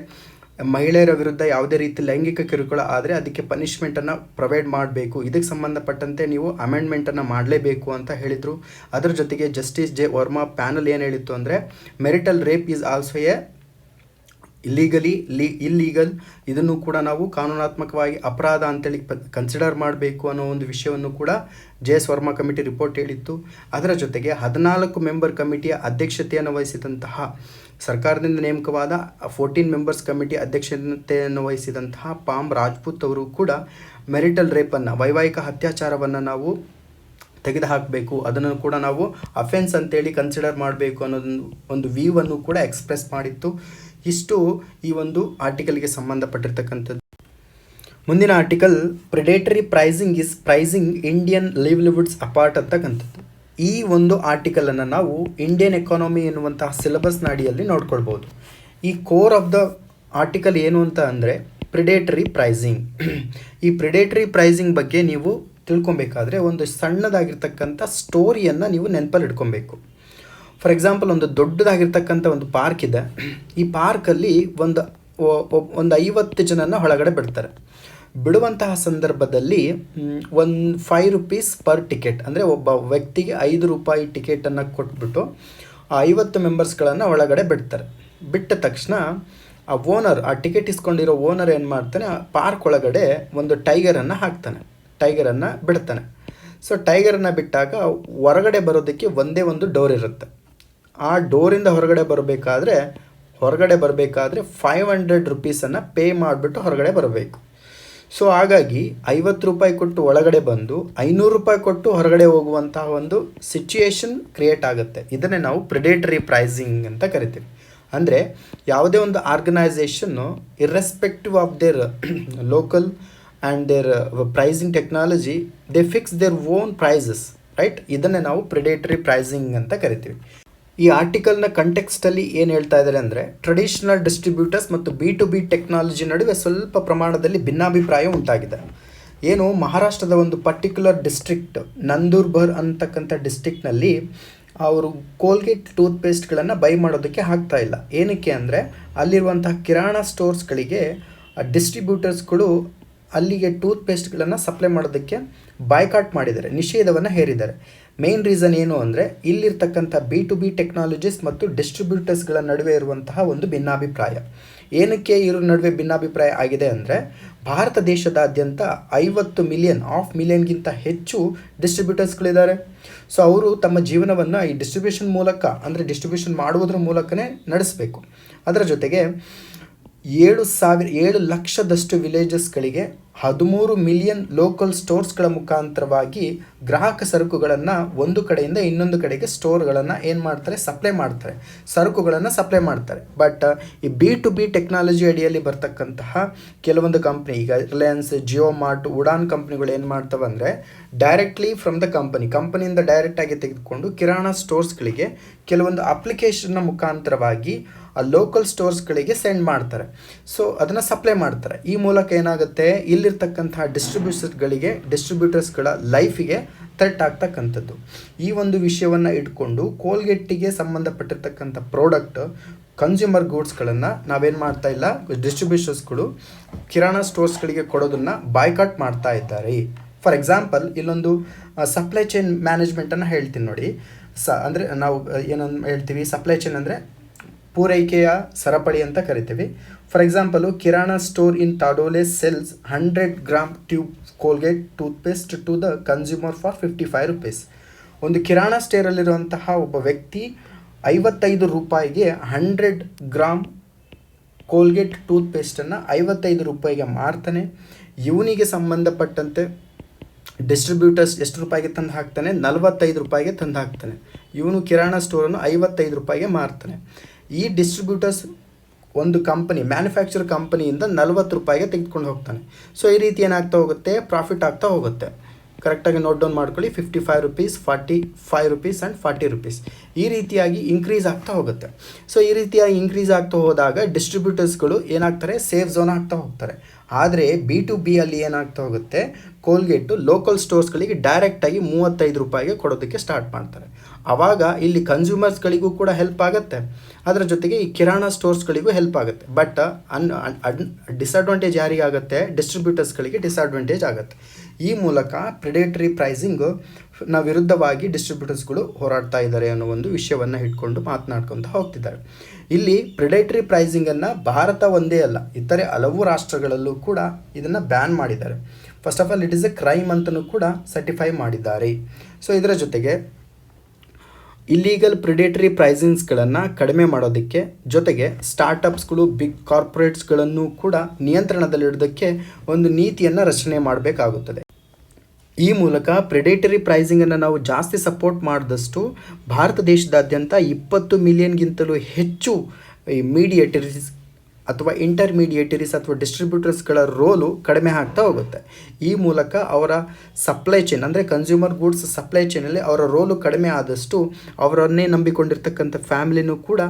ಮಹಿಳೆಯರ ವಿರುದ್ಧ ಯಾವುದೇ ರೀತಿ ಲೈಂಗಿಕ ಕಿರುಕುಳ ಆದರೆ ಅದಕ್ಕೆ ಪನಿಷ್ಮೆಂಟನ್ನು ಪ್ರೊವೈಡ್ ಮಾಡಬೇಕು, ಇದಕ್ಕೆ ಸಂಬಂಧಪಟ್ಟಂತೆ ನೀವು ಅಮೆಂಡ್ಮೆಂಟನ್ನು ಮಾಡಲೇಬೇಕು ಅಂತ ಹೇಳಿದರು. ಅದರ ಜೊತೆಗೆ ಜಸ್ಟಿಸ್ J ವರ್ಮಾ ಪ್ಯಾನಲ್ ಏನು ಹೇಳಿತ್ತು ಅಂದರೆ, marital rape is also A illegal, ಇದನ್ನು ಕೂಡ ನಾವು ಕಾನೂನಾತ್ಮಕವಾಗಿ ಅಪರಾಧ ಅಂತೇಳಿ ಕನ್ಸಿಡರ್ ಮಾಡಬೇಕು ಅನ್ನೋ ಒಂದು ವಿಷಯವನ್ನು ಕೂಡ JS ವರ್ಮಾ ಕಮಿಟಿ ರಿಪೋರ್ಟ್ ಹೇಳಿತ್ತು. ಅದರ ಜೊತೆಗೆ 14 ಮೆಂಬರ್ ಕಮಿಟಿಯ ಅಧ್ಯಕ್ಷತೆಯನ್ನು ವಹಿಸಿದಂತಹ, ಸರ್ಕಾರದಿಂದ ನೇಮಕವಾದ 14 ಮೆಂಬರ್ಸ್ ಕಮಿಟಿ ಅಧ್ಯಕ್ಷತೆಯನ್ನು ವಹಿಸಿದಂತಹ ಪಾಮ್ ರಾಜ್ಪೂತ್ ಅವರು ಕೂಡ ಮೆರಿಟಲ್ ರೇಪನ್ನು, ವೈವಾಹಿಕ ಅತ್ಯಾಚಾರವನ್ನು ನಾವು ತೆಗೆದುಹಾಕಬೇಕು, ಅದನ್ನು ಕೂಡ ನಾವು ಅಫೆನ್ಸ್ ಅಂತೇಳಿ ಕನ್ಸಿಡರ್ ಮಾಡಬೇಕು ಅನ್ನೋದೊಂದು ಒಂದು ವ್ಯೂವನ್ನು ಕೂಡ ಎಕ್ಸ್ಪ್ರೆಸ್ ಮಾಡಿತ್ತು. ಇಷ್ಟು ಈ ಒಂದು ಆರ್ಟಿಕಲ್ಗೆ ಸಂಬಂಧಪಟ್ಟಿರ್ತಕ್ಕಂಥದ್ದು. ಮುಂದಿನ article, predatory pricing is prising Indian livelihoods apart ಅಂತಕ್ಕಂಥದ್ದು. ಈ ಒಂದು ಆರ್ಟಿಕಲನ್ನು ನಾವು ಇಂಡಿಯನ್ ಎಕಾನಮಿ ಎನ್ನುವಂತಹ ಸಿಲೆಬಸ್ನ ಅಡಿಯಲ್ಲಿ ನೋಡ್ಕೊಳ್ಬೋದು. ಈ ಕೋರ್ ಆಫ್ ದ ಆರ್ಟಿಕಲ್ ಏನು ಅಂತ ಅಂದರೆ ಪ್ರಿಡೇಟರಿ ಪ್ರೈಸಿಂಗ್. ಈ ಪ್ರಿಡೇಟರಿ ಪ್ರೈಸಿಂಗ್ ಬಗ್ಗೆ ನೀವು ತಿಳ್ಕೊಬೇಕಾದ್ರೆ ಒಂದು ಸಣ್ಣದಾಗಿರ್ತಕ್ಕಂಥ ಸ್ಟೋರಿಯನ್ನು ನೀವು ನೆನಪಲ್ಲಿ ಇಟ್ಕೊಬೇಕು. ಫಾರ್ ಎಕ್ಸಾಂಪಲ್, ಒಂದು ದೊಡ್ಡದಾಗಿರ್ತಕ್ಕಂಥ ಒಂದು ಪಾರ್ಕ್ ಇದೆ. ಈ ಪಾರ್ಕಲ್ಲಿ ಒಂದು 50 ಜನನ ಒಳಗಡೆ ಬಿಡ್ತಾರೆ. ಬಿಡುವಂತಹ ಸಂದರ್ಭದಲ್ಲಿ $5 ಪರ್ ಟಿಕೆಟ್, ಅಂದರೆ ಒಬ್ಬ ವ್ಯಕ್ತಿಗೆ $5 ಟಿಕೆಟನ್ನು ಕೊಟ್ಬಿಟ್ಟು ಆ 50 ಮೆಂಬರ್ಸ್ಗಳನ್ನು ಒಳಗಡೆ ಬಿಡ್ತಾರೆ. ಬಿಟ್ಟ ತಕ್ಷಣ ಆ ಓನರ್, ಆ ಟಿಕೆಟ್ ಇಸ್ಕೊಂಡಿರೋ ಓನರ್ ಏನು ಮಾಡ್ತಾನೆ, ಆ ಪಾರ್ಕ್ ಒಳಗಡೆ ಒಂದು ಟೈಗರನ್ನು ಹಾಕ್ತಾನೆ, ಟೈಗರನ್ನು ಬಿಡ್ತಾನೆ. ಸೊ ಟೈಗರನ್ನು ಬಿಟ್ಟಾಗ ಹೊರಗಡೆ ಬರೋದಕ್ಕೆ ಒಂದೇ ಒಂದು ಡೋರ್ ಇರುತ್ತೆ. ಆ ಡೋರಿಂದ ಹೊರಗಡೆ ಬರಬೇಕಾದ್ರೆ $500 ಪೇ ಮಾಡಿಬಿಟ್ಟು ಹೊರಗಡೆ ಬರಬೇಕು. ಸೊ ಹಾಗಾಗಿ $50 ಕೊಟ್ಟು ಒಳಗಡೆ ಬಂದು $500 ಕೊಟ್ಟು ಹೊರಗಡೆ ಹೋಗುವಂತಹ ಒಂದು ಸಿಚುಯೇಷನ್ ಕ್ರಿಯೇಟ್ ಆಗುತ್ತೆ. ಇದನ್ನೇ ನಾವು ಪ್ರಿಡೇಟರಿ ಪ್ರೈಸಿಂಗ್ ಅಂತ ಕರಿತೀವಿ. ಅಂದರೆ ಯಾವುದೇ ಒಂದು organisation irrespective of their local and their pricing technology, they fix their own prices, right? ಇದನ್ನೇ ನಾವು ಪ್ರಿಡೇಟರಿ ಪ್ರೈಸಿಂಗ್ ಅಂತ ಕರಿತೀವಿ. ಈ ಆರ್ಟಿಕಲ್ನ ಕಂಟೆಕ್ಸ್ಟಲ್ಲಿ ಏನು ಹೇಳ್ತಾ ಇದ್ದಾರೆ ಅಂದರೆ, ಟ್ರೆಡಿಷನಲ್ ಡಿಸ್ಟ್ರಿಬ್ಯೂಟರ್ಸ್ ಮತ್ತು B2B ಟೆಕ್ನಾಲಜಿ ನಡುವೆ ಸ್ವಲ್ಪ ಪ್ರಮಾಣದಲ್ಲಿ ಭಿನ್ನಾಭಿಪ್ರಾಯ ಉಂಟಾಗಿದೆ. ಏನು, ಮಹಾರಾಷ್ಟ್ರದ ಒಂದು ಪರ್ಟಿಕ್ಯುಲರ್ ಡಿಸ್ಟ್ರಿಕ್ಟ್, ನಂದೂರ್ಬರ್ ಅಂತಕ್ಕಂಥ ಡಿಸ್ಟ್ರಿಕ್ಟ್ನಲ್ಲಿ ಅವರು ಕೋಲ್ಗೇಟ್ ಟೂತ್ಪೇಸ್ಟ್ಗಳನ್ನು ಬೈ ಮಾಡೋದಕ್ಕೆ ಆಗ್ತಾ ಇಲ್ಲ. ಏನಕ್ಕೆ ಅಂದರೆ, ಅಲ್ಲಿರುವಂತಹ ಕಿರಾಣಾ ಸ್ಟೋರ್ಸ್ಗಳಿಗೆ ಡಿಸ್ಟ್ರಿಬ್ಯೂಟರ್ಸ್ಗಳು ಅಲ್ಲಿಗೆ ಟೂತ್ ಪೇಸ್ಟ್ಗಳನ್ನು ಸಪ್ಲೈ ಮಾಡೋದಕ್ಕೆ ಬಾಯ್ಕಾಟ್ ಮಾಡಿದ್ದಾರೆ, ನಿಷೇಧವನ್ನು ಹೇರಿದ್ದಾರೆ. ಮೇನ್ ರೀಸನ್ ಏನು ಅಂದರೆ ಇಲ್ಲಿರ್ತಕ್ಕಂಥ B2B ಟೆಕ್ನಾಲಜಿಸ್ಟ್ ಮತ್ತು ಡಿಸ್ಟ್ರಿಬ್ಯೂಟರ್ಸ್ಗಳ ನಡುವೆ ಇರುವಂತಹ ಒಂದು ಭಿನ್ನಾಭಿಪ್ರಾಯ. ಏನಕ್ಕೆ ಇವ್ರ ನಡುವೆ ಭಿನ್ನಾಭಿಪ್ರಾಯ ಆಗಿದೆ ಅಂದರೆ ಭಾರತ ದೇಶದಾದ್ಯಂತ 50 ಮಿಲಿಯನ್ಗಿಂತ ಹೆಚ್ಚು ಡಿಸ್ಟ್ರಿಬ್ಯೂಟರ್ಸ್ಗಳಿದ್ದಾರೆ. ಸೊ ಅವರು ತಮ್ಮ ಜೀವನವನ್ನು ಈ ಡಿಸ್ಟ್ರಿಬ್ಯೂಷನ್ ಮೂಲಕ, ಅಂದರೆ ಡಿಸ್ಟ್ರಿಬ್ಯೂಷನ್ ಮಾಡುವುದರ ಮೂಲಕನೇ ನಡೆಸಬೇಕು. ಅದರ ಜೊತೆಗೆ 7 ಲಕ್ಷದಷ್ಟು ವಿಲೇಜಸ್ಗಳಿಗೆ 13 ಮಿಲಿಯನ್ ಲೋಕಲ್ ಸ್ಟೋರ್ಸ್ಗಳ ಮುಖಾಂತರವಾಗಿ ಗ್ರಾಹಕ ಸರಕುಗಳನ್ನು ಒಂದು ಕಡೆಯಿಂದ ಇನ್ನೊಂದು ಕಡೆಗೆ ಸ್ಟೋರ್ಗಳನ್ನು ಏನು ಮಾಡ್ತಾರೆ, ಸರಕುಗಳನ್ನು ಸಪ್ಲೈ ಮಾಡ್ತಾರೆ. ಬಟ್ ಈ B2B ಟೆಕ್ನಾಲಜಿ ಅಡಿಯಲ್ಲಿ ಬರ್ತಕ್ಕಂತಹ ಕೆಲವೊಂದು ಕಂಪ್ನಿ, ಈಗ ರಿಲಯನ್ಸ್, ಜಿಯೋ ಮಾರ್ಟ್, ಉಡಾನ್ ಕಂಪ್ನಿಗಳು ಏನು ಮಾಡ್ತವೆ ಅಂದರೆ ಡೈರೆಕ್ಟ್ಲಿ ಫ್ರಮ್ ದ ಕಂಪನಿಯಿಂದ ಡೈರೆಕ್ಟಾಗಿ ತೆಗೆದುಕೊಂಡು ಕಿರಾಣಾ ಸ್ಟೋರ್ಸ್ಗಳಿಗೆ ಕೆಲವೊಂದು ಅಪ್ಲಿಕೇಶನ್ನ ಮುಖಾಂತರವಾಗಿ ಆ ಲೋಕಲ್ ಸ್ಟೋರ್ಸ್ಗಳಿಗೆ ಸೆಂಡ್ ಮಾಡ್ತಾರೆ. ಸೊ ಅದನ್ನು ಸಪ್ಲೈ ಮಾಡ್ತಾರೆ. ಈ ಮೂಲಕ ಏನಾಗುತ್ತೆ, ಇಲ್ಲಿರ್ತಕ್ಕಂತಹ ಡಿಸ್ಟ್ರಿಬ್ಯೂಟರ್ಸ್ಗಳ ಲೈಫಿಗೆ ಥ್ರೆಟ್ ಆಗ್ತಕ್ಕಂಥದ್ದು. ಈ ಒಂದು ವಿಷಯವನ್ನು ಇಟ್ಕೊಂಡು ಕೋಲ್ಗೇಟಿಗೆ ಸಂಬಂಧಪಟ್ಟಿರ್ತಕ್ಕಂಥ ಪ್ರಾಡಕ್ಟ್ ಕನ್ಸ್ಯೂಮರ್ ಗೂಡ್ಸ್ಗಳನ್ನು ನಾವೇನು ಮಾಡ್ತಾ ಇಲ್ಲ, ಡಿಸ್ಟ್ರಿಬ್ಯೂಟರ್ಸ್ಗಳು ಕಿರಾಣಾ ಸ್ಟೋರ್ಸ್ಗಳಿಗೆ ಕೊಡೋದನ್ನು ಬಾಯ್ಕಾಟ್ ಮಾಡ್ತಾ ಇದ್ದಾರೆ. ಫಾರ್ ಎಕ್ಸಾಂಪಲ್ ಇಲ್ಲೊಂದು ಸಪ್ಲೈ ಚೈನ್ ಮ್ಯಾನೇಜ್ಮೆಂಟನ್ನು ಹೇಳ್ತೀನಿ ನೋಡಿ. ಅಂದರೆ ನಾವು ಏನನ್ನು ಹೇಳ್ತೀವಿ, ಸಪ್ಲೈ ಚೈನ್ ಅಂದರೆ ಪೂರೈಕೆಯ ಸರಪಳಿ ಅಂತ ಕರಿತೀವಿ. For example kirana store in ತಾಡೋಲೆ sells 100 gram tube Colgate toothpaste to the consumer for 55 rupees. ಒಂದು ಕಿರಾಣಾ ಸ್ಟೋರಲ್ಲಿರುವಂತಹ ಒಬ್ಬ ವ್ಯಕ್ತಿ 55 ರೂಪಾಯಿಗೆ 100 ಗ್ರಾಮ್ ಕೋಲ್ಗೇಟ್ ಟೂತ್ಪೇಸ್ಟನ್ನು 55 ರೂಪಾಯಿಗೆ ಮಾರ್ತಾನೆ. ಇವನಿಗೆ ಸಂಬಂಧಪಟ್ಟಂತೆ ಡಿಸ್ಟ್ರಿಬ್ಯೂಟರ್ಸ್ ಎಷ್ಟು ರೂಪಾಯಿಗೆ ತಂದು ಹಾಕ್ತಾನೆ, 45 ರೂಪಾಯಿಗೆ ತಂದು ಹಾಕ್ತಾನೆ. ಇವನು ಕಿರಾಣಾ ಸ್ಟೋರನ್ನು 55 ರೂಪಾಯಿಗೆ ಮಾರ್ತಾನೆ. ಈ ಡಿಸ್ಟ್ರಿಬ್ಯೂಟರ್ಸ್ ಒಂದು ಮ್ಯಾನುಫ್ಯಾಕ್ಚರ್ ಕಂಪನಿಯಿಂದ 40 ರೂಪಾಯಿಗೆ ತೆಗೆದುಕೊಂಡು ಹೋಗ್ತಾನೆ. ಸೊ ಈ ರೀತಿ ಏನಾಗ್ತಾ ಹೋಗುತ್ತೆ, ಪ್ರಾಫಿಟ್ ಆಗ್ತಾ ಹೋಗುತ್ತೆ. ಕರೆಕ್ಟಾಗಿ ನೋಟ್ ಡೌನ್ ಮಾಡ್ಕೊಳ್ಳಿ, 55 ರೂಪೀಸ್, 45 ರೂಪೀಸ್ ಆ್ಯಂಡ್ 40 ರೂಪೀಸ್. ಈ ರೀತಿಯಾಗಿ ಇನ್ಕ್ರೀಸ್ ಆಗ್ತಾ ಹೋಗುತ್ತೆ. ಸೊ ಈ ರೀತಿಯಾಗಿ ಇನ್ಕ್ರೀಸ್ ಆಗ್ತಾ ಹೋದಾಗ ಡಿಸ್ಟ್ರಿಬ್ಯೂಟರ್ಸ್ಗಳು ಏನಾಗ್ತಾರೆ, ಸೇಫ್ ಝೋನ್ ಆಗ್ತಾ ಹೋಗ್ತಾರೆ. ಆದರೆ B2B ಅಲ್ಲಿ ಏನಾಗ್ತಾ ಹೋಗುತ್ತೆ, ಕೋಲ್ಗೇಟು ಲೋಕಲ್ ಸ್ಟೋರ್ಸ್ಗಳಿಗೆ ಡೈರೆಕ್ಟಾಗಿ 35 ರೂಪಾಯಿಗೆ ಕೊಡೋದಕ್ಕೆ ಸ್ಟಾರ್ಟ್ ಮಾಡ್ತಾರೆ. ಆವಾಗ ಇಲ್ಲಿ ಕನ್ಸ್ಯೂಮರ್ಸ್ಗಳಿಗೂ ಕೂಡ ಹೆಲ್ಪ್ ಆಗುತ್ತೆ, ಅದರ ಜೊತೆಗೆ ಈ ಕಿರಾಣಾ ಸ್ಟೋರ್ಸ್ಗಳಿಗೂ ಹೆಲ್ಪ್ ಆಗುತ್ತೆ. ಬಟ್ ಡಿಸಡ್ವಾಂಟೇಜ್ ಯಾರಿಗಾಗುತ್ತೆ, ಡಿಸ್ಟ್ರಿಬ್ಯೂಟರ್ಸ್ಗಳಿಗೆ ಡಿಸಡ್ವಾಂಟೇಜ್ ಆಗುತ್ತೆ. ಈ ಮೂಲಕ ಪ್ರಿಡೇಟರಿ ಪ್ರೈಸಿಂಗು ವಿರುದ್ಧವಾಗಿ ಡಿಸ್ಟ್ರಿಬ್ಯೂಟರ್ಸ್ಗಳು ಹೋರಾಡ್ತಾ ಇದ್ದಾರೆ ಅನ್ನೋ ಒಂದು ವಿಷಯವನ್ನು ಇಟ್ಕೊಂಡು ಮಾತನಾಡ್ಕೊತ ಹೋಗ್ತಿದ್ದಾರೆ. ಇಲ್ಲಿ ಪ್ರಿಡೇಟರಿ ಪ್ರೈಸಿಂಗನ್ನು ಭಾರತ ಒಂದೇ ಅಲ್ಲ, ಇತರೆ ಹಲವು ರಾಷ್ಟ್ರಗಳಲ್ಲೂ ಕೂಡ ಇದನ್ನು ಬ್ಯಾನ್ ಮಾಡಿದ್ದಾರೆ. First of all it is A crime ಅಂತಲೂ ಕೂಡ ಸರ್ಟಿಫೈ ಮಾಡಿದ್ದಾರೆ. ಸೊ ಇದರ ಜೊತೆಗೆ ಇಲ್ಲೀಗಲ್ ಪ್ರಿಡೇಟರಿ ಪ್ರೈಸಿಂಗ್ಸ್ಗಳನ್ನು ಕಡಿಮೆ ಮಾಡೋದಕ್ಕೆ ಜೊತೆಗೆ ಸ್ಟಾರ್ಟಪ್ಸ್ಗಳು, ಬಿಗ್ ಕಾರ್ಪೊರೇಟ್ಸ್ಗಳನ್ನು ಕೂಡ ನಿಯಂತ್ರಣದಲ್ಲಿಡೋದಕ್ಕೆ ಒಂದು ನೀತಿಯನ್ನು ರಚನೆ ಮಾಡಬೇಕಾಗುತ್ತದೆ. ಈ ಮೂಲಕ ಪ್ರಿಡೇಟರಿ ಪ್ರೈಸಿಂಗನ್ನು ನಾವು ಜಾಸ್ತಿ ಸಪೋರ್ಟ್ ಮಾಡಿದಷ್ಟು ಭಾರತ ದೇಶದಾದ್ಯಂತ 20 ಮಿಲಿಯನ್ಗಿಂತಲೂ ಹೆಚ್ಚು ಈ ಮೀಡಿಯೇಟರೀಸ್ ಅಥವಾ ಇಂಟರ್ಮೀಡಿಯೇಟರೀಸ್ ಅಥವಾ ಡಿಸ್ಟ್ರಿಬ್ಯೂಟರ್ಸ್ಗಳ ರೋಲು ಕಡಿಮೆ ಆಗ್ತಾ ಹೋಗುತ್ತೆ. ಈ ಮೂಲಕ ಅವರ ಸಪ್ಲೈ ಚೈನ್, ಅಂದರೆ ಕನ್ಸ್ಯೂಮರ್ ಗೂಡ್ಸ್ ಸಪ್ಲೈ ಚೈನಲ್ಲಿ ಅವರ ರೋಲು ಕಡಿಮೆ ಆದಷ್ಟು ಅವರನ್ನೇ ನಂಬಿಕೊಂಡಿರ್ತಕ್ಕಂಥ ಫ್ಯಾಮಿಲಿನೂ ಕೂಡ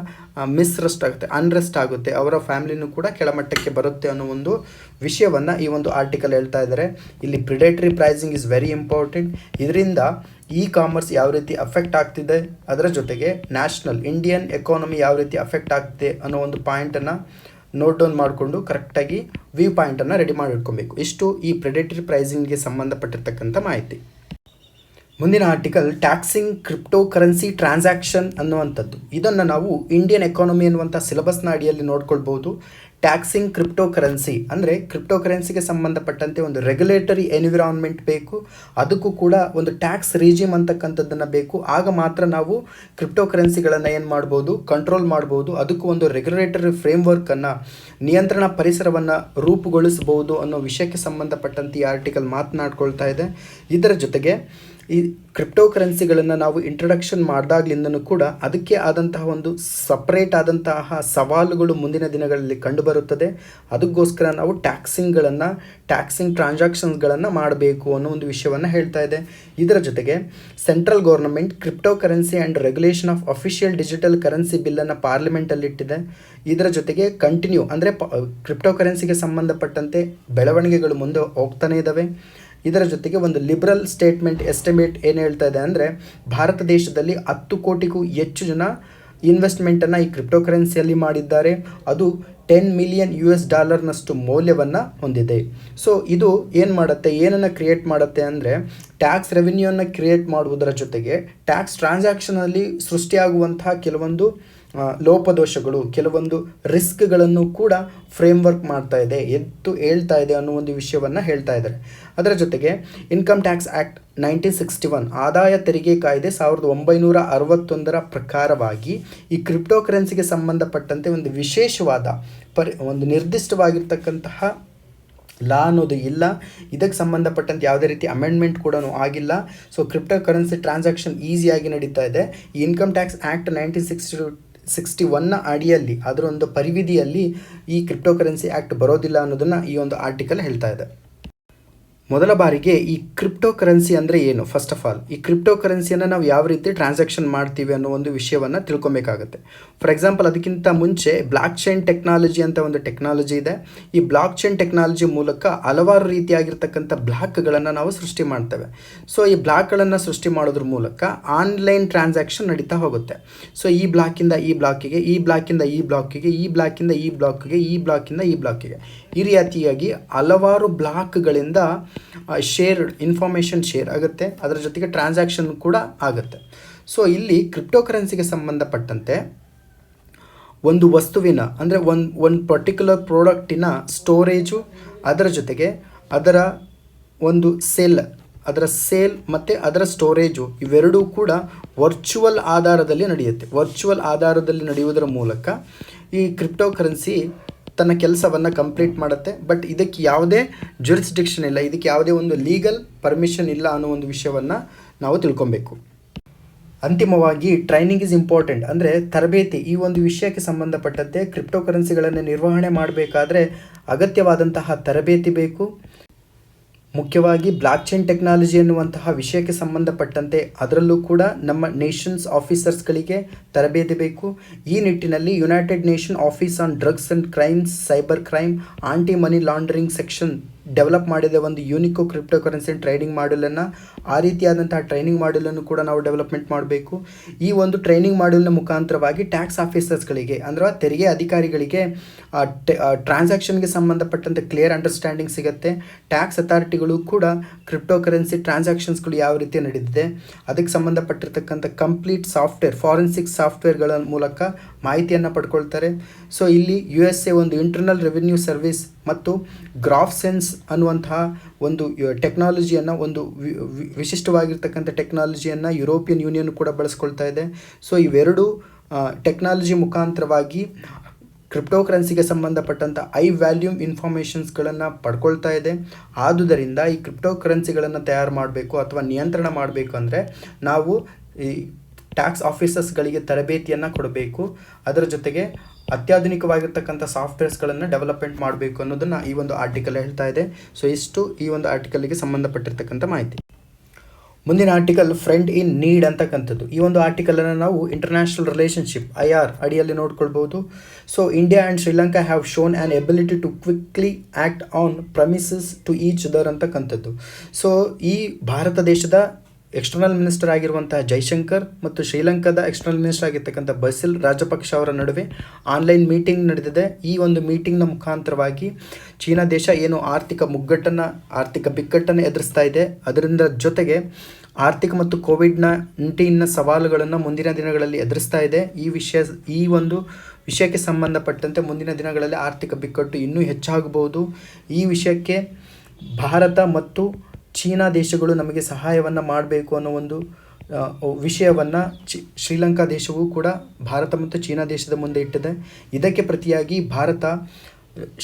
ಅನ್ರೆಸ್ಟ್ ಆಗುತ್ತೆ, ಅವರ ಫ್ಯಾಮಿಲಿನೂ ಕೂಡ ಕೆಳಮಟ್ಟಕ್ಕೆ ಬರುತ್ತೆ ಅನ್ನೋ ಒಂದು ವಿಷಯವನ್ನು ಈ ಒಂದು ಆರ್ಟಿಕಲ್ ಹೇಳ್ತಾ ಇದ್ದಾರೆ. ಇಲ್ಲಿ predatory pricing is very important. ಇದರಿಂದ ಕಾಮರ್ಸ್ ಯಾವ ರೀತಿ ಅಫೆಕ್ಟ್ ಆಗ್ತಿದೆ, ಅದರ ಜೊತೆಗೆ ಇಂಡಿಯನ್ ಎಕಾನಮಿ ಯಾವ ರೀತಿ ಅಫೆಕ್ಟ್ ಆಗ್ತಿದೆ ಅನ್ನೋ ಒಂದು ಪಾಯಿಂಟನ್ನು ನೋಟ್ ಡೌನ್ ಮಾಡಿಕೊಂಡು ಕರೆಕ್ಟಾಗಿ ವ್ಯೂ ಪಾಯಿಂಟನ್ನು ರೆಡಿ ಮಾಡಿ ಇಟ್ಕೊಬೇಕು. ಇಷ್ಟು ಈ ಪ್ರೆಡೇಟರಿ ಪ್ರೈಸಿಂಗ್ಗೆ ಸಂಬಂಧಪಟ್ಟಿರ್ತಕ್ಕಂಥ ಮಾಹಿತಿ. ಮುಂದಿನ article taxing crypto currency transaction ಅನ್ನುವಂಥದ್ದು. ಇದನ್ನು ನಾವು ಇಂಡಿಯನ್ ಎಕಾನಮಿ ಅನ್ನುವಂಥ ಸಿಲೆಬಸ್ನ ಅಡಿಯಲ್ಲಿ ನೋಡ್ಕೊಳ್ಬೋದು. ಟ್ಯಾಕ್ಸಿಂಗ್ ಕ್ರಿಪ್ಟೋ ಕರೆನ್ಸಿ ಅಂದರೆ ಕ್ರಿಪ್ಟೋ ಕರೆನ್ಸಿಗೆ ಸಂಬಂಧಪಟ್ಟಂತೆ ಒಂದು ರೆಗ್ಯುಲೇಟರಿ ಎನ್ವಿರಾನ್ಮೆಂಟ್ ಬೇಕು, ಅದಕ್ಕೂ ಕೂಡ ಒಂದು ಟ್ಯಾಕ್ಸ್ ರೀಜಿಮ್ ಅಂತಕ್ಕಂಥದ್ದನ್ನು ಬೇಕು. ಆಗ ಮಾತ್ರ ನಾವು ಕ್ರಿಪ್ಟೋ ಕರೆನ್ಸಿಗಳನ್ನು ಏನು ಮಾಡ್ಬೋದು, ಕಂಟ್ರೋಲ್ ಮಾಡ್ಬೋದು. ಅದಕ್ಕೂ ಒಂದು ರೆಗ್ಯುಲೇಟರಿ ಫ್ರೇಮ್ವರ್ಕನ್ನು, ನಿಯಂತ್ರಣ ಪರಿಸರವನ್ನು ರೂಪುಗೊಳಿಸಬಹುದು ಅನ್ನೋ ವಿಷಯಕ್ಕೆ ಸಂಬಂಧಪಟ್ಟಂತೆ ಈ ಆರ್ಟಿಕಲ್ ಮಾತನಾಡ್ಕೊಳ್ತಾ ಇದೆ. ಇದರ ಜೊತೆಗೆ ಈ ಕ್ರಿಪ್ಟೋ ಕರೆನ್ಸಿಗಳನ್ನು ನಾವು ಇಂಟ್ರಡಕ್ಷನ್ ಮಾಡಿದಾಗ್ಲಿಂದನೂ ಕೂಡ ಅದಕ್ಕೆ ಆದಂತಹ ಒಂದು ಸಪ್ರೇಟ್ ಆದಂತಹ ಸವಾಲುಗಳು ಮುಂದಿನ ದಿನಗಳಲ್ಲಿ ಕಂಡುಬರುತ್ತದೆ. ಅದಕ್ಕೋಸ್ಕರ ನಾವು ಟ್ಯಾಕ್ಸಿಂಗ್ ಟ್ರಾನ್ಸಾಕ್ಷನ್ಸ್ಗಳನ್ನು ಮಾಡಬೇಕು ಅನ್ನೋ ಒಂದು ವಿಷಯವನ್ನು ಹೇಳ್ತಾ ಇದೆ. ಇದರ ಜೊತೆಗೆ central government crypto currency and regulation of official digital currency ಬಿಲ್ಲನ್ನು ಪಾರ್ಲಿಮೆಂಟಲ್ಲಿಟ್ಟಿದೆ. ಇದರ ಜೊತೆಗೆ ಕಂಟಿನ್ಯೂ ಅಂದರೆ ಕ್ರಿಪ್ಟೋ ಕರೆನ್ಸಿಗೆ ಸಂಬಂಧಪಟ್ಟಂತೆ ಬೆಳವಣಿಗೆಗಳು ಮುಂದೆ ಹೋಗ್ತಾನೆ ಇದ್ದಾವೆ. ಇದರ ಜೊತೆಗೆ ಒಂದು ಲಿಬರಲ್ ಎಸ್ಟಿಮೇಟ್ ಏನು ಹೇಳ್ತಾ ಇದೆ ಅಂದರೆ ಭಾರತ ದೇಶದಲ್ಲಿ 10 ಕೋಟಿಗೂ ಹೆಚ್ಚು ಜನ ಇನ್ವೆಸ್ಟ್ಮೆಂಟನ್ನು ಈ ಕ್ರಿಪ್ಟೋ ಕರೆನ್ಸಿಯಲ್ಲಿ ಮಾಡಿದ್ದಾರೆ. ಅದು $10 ಮಿಲಿಯನ್ ಮೌಲ್ಯವನ್ನು ಹೊಂದಿದೆ. ಸೊ ಇದು ಏನು ಮಾಡುತ್ತೆ, ಏನನ್ನು ಕ್ರಿಯೇಟ್ ಮಾಡುತ್ತೆ ಅಂದರೆ ಟ್ಯಾಕ್ಸ್ ರೆವಿನ್ಯೂವನ್ನು ಕ್ರಿಯೇಟ್ ಮಾಡುವುದರ ಜೊತೆಗೆ ಟ್ಯಾಕ್ಸ್ ಟ್ರಾನ್ಸಾಕ್ಷನಲ್ಲಿ ಸೃಷ್ಟಿಯಾಗುವಂತಹ ಕೆಲವೊಂದು ಲೋಪದೋಷಗಳು, ಕೆಲವೊಂದು ರಿಸ್ಕ್ಗಳನ್ನು ಕೂಡ ಫ್ರೇಮ್ವರ್ಕ್ ಮಾಡ್ತಾ ಇದೆ, ಎತ್ತು ಹೇಳ್ತಾ ಇದೆ ಅನ್ನೋ ಒಂದು ವಿಷಯವನ್ನು ಹೇಳ್ತಾ ಇದ್ದಾರೆ. ಅದರ ಜೊತೆಗೆ ಇನ್ಕಮ್ ಟ್ಯಾಕ್ಸ್ ಆ್ಯಕ್ಟ್ 1961 ಆದಾಯ ತೆರಿಗೆ ಕಾಯ್ದೆ 1961 ಪ್ರಕಾರವಾಗಿ ಈ ಕ್ರಿಪ್ಟೋ ಕರೆನ್ಸಿಗೆ ಸಂಬಂಧಪಟ್ಟಂತೆ ಒಂದು ವಿಶೇಷವಾದ ಒಂದು ನಿರ್ದಿಷ್ಟವಾಗಿರ್ತಕ್ಕಂತಹ ಲಾ ಅನ್ನೋದು ಇಲ್ಲ. ಇದಕ್ಕೆ ಸಂಬಂಧಪಟ್ಟಂತೆ ಯಾವುದೇ ರೀತಿ ಅಮೆಂಡ್ಮೆಂಟ್ ಕೂಡ ಆಗಿಲ್ಲ. ಸೊ ಕ್ರಿಪ್ಟೋ ಕರೆನ್ಸಿ ಟ್ರಾನ್ಸಾಕ್ಷನ್ ಈಸಿಯಾಗಿ ನಡೀತಾ ಇದೆ. ಈ ಇನ್ಕಮ್ ಟ್ಯಾಕ್ಸ್ ಆ್ಯಕ್ಟ್ 1961 ಅಡಿಯಲ್ಲಿ, ಅದರ ಒಂದು ಪರಿವಿಧಿಯಲ್ಲಿ ಈ ಕ್ರಿಪ್ಟೋ ಕರೆನ್ಸಿ ಆ್ಯಕ್ಟ್ ಬರೋದಿಲ್ಲ ಅನ್ನೋದನ್ನು ಈ ಒಂದು ಆರ್ಟಿಕಲ್ ಹೇಳ್ತಾ ಇದೆ. ಮೊದಲ ಬಾರಿಗೆ ಈ ಕ್ರಿಪ್ಟೋ ಕರೆನ್ಸಿ ಅಂದರೆ ಏನು, ಫಸ್ಟ್ ಆಫ್ ಆಲ್ ಈ ಕ್ರಿಪ್ಟೋ ಕರೆನ್ಸಿಯನ್ನು ನಾವು ಯಾವ ರೀತಿ ಟ್ರಾನ್ಸಾಕ್ಷನ್ ಮಾಡ್ತೀವಿ ಅನ್ನೋ ಒಂದು ವಿಷಯವನ್ನು ತಿಳ್ಕೊಬೇಕಾಗುತ್ತೆ. ಫಾರ್ ಎಕ್ಸಾಂಪಲ್, ಅದಕ್ಕಿಂತ ಮುಂಚೆ ಬ್ಲಾಕ್ ಚೈನ್ ಟೆಕ್ನಾಲಜಿ ಅಂತ ಒಂದು ಟೆಕ್ನಾಲಜಿ ಇದೆ. ಈ ಬ್ಲಾಕ್ ಚೈನ್ ಟೆಕ್ನಾಲಜಿ ಮೂಲಕ ಹಲವಾರು ರೀತಿಯಾಗಿರ್ತಕ್ಕಂಥ ಬ್ಲಾಕ್ಗಳನ್ನು ನಾವು ಸೃಷ್ಟಿ ಮಾಡ್ತೇವೆ. ಸೊ ಈ ಬ್ಲಾಕ್ಗಳನ್ನು ಸೃಷ್ಟಿ ಮಾಡೋದ್ರ ಮೂಲಕ ಆನ್ಲೈನ್ ಟ್ರಾನ್ಸಾಕ್ಷನ್ ನಡೀತಾ ಹೋಗುತ್ತೆ. ಸೊ ಈ ಬ್ಲಾಕಿಂದ ಈ ಬ್ಲಾಕಿಗೆ, ಈ ಬ್ಲಾಕಿಂದ ಈ ಬ್ಲಾಕಿಗೆ, ಈ ಬ್ಲಾಕಿಂದ ಈ ಬ್ಲಾಕಿಗೆ, ಈ ಬ್ಲಾಕಿಂದ ಈ ಬ್ಲಾಕಿಗೆ, ಈ ರೀತಿಯಾಗಿ ಹಲವಾರು ಬ್ಲಾಕ್ಗಳಿಂದ ಇನ್ಫಾರ್ಮೇಷನ್ ಶೇರ್ ಆಗುತ್ತೆ. ಅದರ ಜೊತೆಗೆ ಟ್ರಾನ್ಸಾಕ್ಷನ್ ಕೂಡ ಆಗುತ್ತೆ. ಸೊ ಇಲ್ಲಿ ಕ್ರಿಪ್ಟೋ ಕರೆನ್ಸಿಗೆ ಸಂಬಂಧಪಟ್ಟಂತೆ ಒಂದು ವಸ್ತುವಿನ ಅಂದರೆ ಒಂದು ಪರ್ಟಿಕ್ಯುಲರ್ ಪ್ರಾಡಕ್ಟಿನ ಸ್ಟೋರೇಜು, ಅದರ ಜೊತೆಗೆ ಅದರ ಒಂದು ಅದರ ಸೇಲ್ ಮತ್ತು ಅದರ ಸ್ಟೋರೇಜು ಇವೆರಡೂ ಕೂಡ ವರ್ಚುವಲ್ ಆಧಾರದಲ್ಲಿ ನಡೆಯುತ್ತೆ. ವರ್ಚುವಲ್ ಆಧಾರದಲ್ಲಿ ನಡೆಯುವುದರ ಮೂಲಕ ಈ ಕ್ರಿಪ್ಟೋ ಕರೆನ್ಸಿ ತನ್ನ ಕೆಲಸವನ್ನು ಕಂಪ್ಲೀಟ್ ಮಾಡುತ್ತೆ. ಬಟ್ ಇದಕ್ಕೆ ಯಾವುದೇ ಜುರಿಸ್ಡಿಕ್ಷನ್ ಇಲ್ಲ, ಇದಕ್ಕೆ ಯಾವುದೇ ಒಂದು ಲೀಗಲ್ ಪರ್ಮಿಷನ್ ಇಲ್ಲ ಅನ್ನೋ ಒಂದು ವಿಷಯವನ್ನು ನಾವು ತಿಳ್ಕೊಬೇಕು. ಅಂತಿಮವಾಗಿ ಟ್ರೈನಿಂಗ್ ಈಸ್ ಇಂಪಾರ್ಟೆಂಟ್, ಅಂದರೆ ತರಬೇತಿ. ಈ ಒಂದು ವಿಷಯಕ್ಕೆ ಸಂಬಂಧಪಟ್ಟಂತೆ ಕ್ರಿಪ್ಟೋ ಕರೆನ್ಸಿಗಳನ್ನು ನಿರ್ವಹಣೆ ಮಾಡಬೇಕಾದ್ರೆ ಅಗತ್ಯವಾದಂತಹ ತರಬೇತಿ ಬೇಕು. ಮುಖ್ಯವಾಗಿ ಬ್ಲಾಕ್ ಚೈನ್ ಟೆಕ್ನಾಲಜಿ ಎನ್ನುವಂತಹ ವಿಷಯಕ್ಕೆ ಸಂಬಂಧಪಟ್ಟಂತೆ ಅದರಲ್ಲೂ ಕೂಡ ನಮ್ಮ ನೇಷನ್ಸ್ ಆಫೀಸರ್ಸ್ಗಳಿಗೆ ತರಬೇತಿ ಬೇಕು. ಈ ನಿಟ್ಟಿನಲ್ಲಿ United Nation Office on Drugs and Crimes, cyber crime, anti money laundering section develop ಮಾಡಿದೆ ಒಂದು ಯೂನಿಕೋ ಕ್ರಿಪ್ಟೋ ಕರೆನ್ಸಿ ಟ್ರೈನಿಂಗ್ ಮಾಡ್ಯೂಲನ್ನು. ಆ ರೀತಿಯಾದಂತಹ ಟ್ರೈನಿಂಗ್ ಮಾಡ್ಯೂಲನ್ನು ಕೂಡ ನಾವು ಡೆವಲಪ್ಮೆಂಟ್ ಮಾಡಬೇಕು. ಈ ಒಂದು ಟ್ರೈನಿಂಗ್ ಮಾಡ್ಯೂಲ್ನ ಮುಖಾಂತರವಾಗಿ ಟ್ಯಾಕ್ಸ್ ಆಫೀಸರ್ಸ್ಗಳಿಗೆ ಅಂದರೆ ತೆರಿಗೆ ಅಧಿಕಾರಿಗಳಿಗೆ ಟ್ರಾನ್ಸಾಕ್ಷನ್ಗೆ ಸಂಬಂಧಪಟ್ಟಂತೆ ಕ್ಲಿಯರ್ ಅಂಡರ್ಸ್ಟ್ಯಾಂಡಿಂಗ್ ಸಿಗುತ್ತೆ. ಟ್ಯಾಕ್ಸ್ ಅಥಾರಿಟಿಗಳು ಕೂಡ ಕ್ರಿಪ್ಟೋ ಕರೆನ್ಸಿ ಟ್ರಾನ್ಸಾಕ್ಷನ್ಸ್ಗಳು ಯಾವ ರೀತಿ ನಡೆದಿದೆ ಅದಕ್ಕೆ ಸಂಬಂಧಪಟ್ಟಿರ್ತಕ್ಕಂಥ ಕಂಪ್ಲೀಟ್ ಸಾಫ್ಟ್ವೇರ್, ಫಾರೆನ್ಸಿಕ್ ಸಾಫ್ಟ್ವೇರ್ಗಳ ಮೂಲಕ ಮಾಹಿತಿಯನ್ನು ಪಡ್ಕೊಳ್ತಾರೆ. ಸೊ ಇಲ್ಲಿ USA ಒಂದು ಇಂಟರ್ನಲ್ ರೆವಿನ್ಯೂ ಸರ್ವಿಸ್ ಮತ್ತು ಗ್ರಾಫ್ಸೆನ್ಸ್ ಅನ್ನುವಂತಹ ಒಂದು ಟೆಕ್ನಾಲಜಿಯನ್ನು, ಒಂದು ವಿಶಿಷ್ಟವಾಗಿರ್ತಕ್ಕಂಥ ಟೆಕ್ನಾಲಜಿಯನ್ನು ಯುರೋಪಿಯನ್ ಯೂನಿಯನ್ ಕೂಡ ಬಳಸ್ಕೊಳ್ತಾ ಇದೆ. ಸೊ ಇವೆರಡು ಟೆಕ್ನಾಲಜಿ ಮುಖಾಂತರವಾಗಿ ಕ್ರಿಪ್ಟೋ ಕರೆನ್ಸಿಗೆ ಸಂಬಂಧಪಟ್ಟಂಥ ವ್ಯಾಲ್ಯೂಮ್ ಇನ್ಫಾರ್ಮೇಷನ್ಸ್ಗಳನ್ನು ಪಡ್ಕೊಳ್ತಾ ಇದೆ. ಆದುದರಿಂದ ಈ ಕ್ರಿಪ್ಟೋ ಕರೆನ್ಸಿಗಳನ್ನು ತಯಾರು ಮಾಡಬೇಕು ಅಥವಾ ನಿಯಂತ್ರಣ ಮಾಡಬೇಕು ಅಂದರೆ ನಾವು ಈ ಟ್ಯಾಕ್ಸ್ ಆಫೀಸರ್ಸ್ಗಳಿಗೆ ತರಬೇತಿಯನ್ನು ಕೊಡಬೇಕು. ಅದರ ಜೊತೆಗೆ ಅತ್ಯಾಧುನಿಕವಾಗಿರ್ತಕ್ಕಂಥ ಸಾಫ್ಟ್ವೇರ್ಸ್ಗಳನ್ನು ಡೆವಲಪ್ಮೆಂಟ್ ಮಾಡಬೇಕು ಅನ್ನೋದನ್ನು ಈ ಒಂದು ಆರ್ಟಿಕಲ್ ಹೇಳ್ತಾ ಇದೆ. ಸೊ ಇಷ್ಟು ಈ ಒಂದು ಆರ್ಟಿಕಲ್ಗೆ ಸಂಬಂಧಪಟ್ಟಿರ್ತಕ್ಕಂಥ ಮಾಹಿತಿ. ಮುಂದಿನ ಆರ್ಟಿಕಲ್ ಫ್ರೆಂಡ್ ಇನ್ ನೀಡ್ ಅಂತಕ್ಕಂಥದ್ದು. ಈ ಒಂದು ಆರ್ಟಿಕಲನ್ನು ನಾವು ಇಂಟರ್ನ್ಯಾಷನಲ್ ರಿಲೇಷನ್ಶಿಪ್ IR ಅಡಿಯಲ್ಲಿ ನೋಡ್ಕೊಳ್ಬೋದು. So India and Sri Lanka have shown an ability to quickly act on promises to each other ಅಂತಕ್ಕಂಥದ್ದು. ಸೊ ಈ ಭಾರತ ದೇಶದ ಎಕ್ಸ್ಟರ್ನಲ್ ಮಿನಿಸ್ಟರ್ ಆಗಿರುವಂತಹ ಜೈಶಂಕರ್ ಮತ್ತು ಶ್ರೀಲಂಕಾದ ಎಕ್ಸ್ಟರ್ನಲ್ ಮಿನಿಸ್ಟರ್ ಆಗಿರ್ತಕ್ಕಂಥ ಬಸಿಲ್ ರಾಜಪಕ್ಷ ಅವರ ನಡುವೆ ಆನ್ಲೈನ್ ಮೀಟಿಂಗ್ ನಡೆದಿದೆ. ಈ ಒಂದು ಮೀಟಿಂಗ್ನ ಮುಖಾಂತರವಾಗಿ ಚೀನಾ ದೇಶ ಏನು ಆರ್ಥಿಕ ಬಿಕ್ಕಟ್ಟನ್ನು ಎದುರಿಸ್ತಾ ಇದೆ, ಅದರಿಂದ ಜೊತೆಗೆ ಆರ್ಥಿಕ ಮತ್ತು COVID-19 ಸವಾಲುಗಳನ್ನು ಮುಂದಿನ ದಿನಗಳಲ್ಲಿ ಎದುರಿಸ್ತಾ ಇದೆ. ಈ ಒಂದು ವಿಷಯಕ್ಕೆ ಸಂಬಂಧಪಟ್ಟಂತೆ ಮುಂದಿನ ದಿನಗಳಲ್ಲಿ ಆರ್ಥಿಕ ಬಿಕ್ಕಟ್ಟು ಇನ್ನೂ ಹೆಚ್ಚಾಗಬಹುದು. ಈ ವಿಷಯಕ್ಕೆ ಭಾರತ ಮತ್ತು ಚೀನಾ ದೇಶಗಳು ನಮಗೆ ಸಹಾಯವನ್ನು ಮಾಡಬೇಕು ಅನ್ನೋ ಒಂದು ವಿಷಯವನ್ನು ಶ್ರೀಲಂಕಾ ದೇಶವೂ ಕೂಡ ಭಾರತ ಮತ್ತು ಚೀನಾ ದೇಶದ ಮುಂದೆ ಇಟ್ಟಿದೆ. ಇದಕ್ಕೆ ಪ್ರತಿಯಾಗಿ ಭಾರತ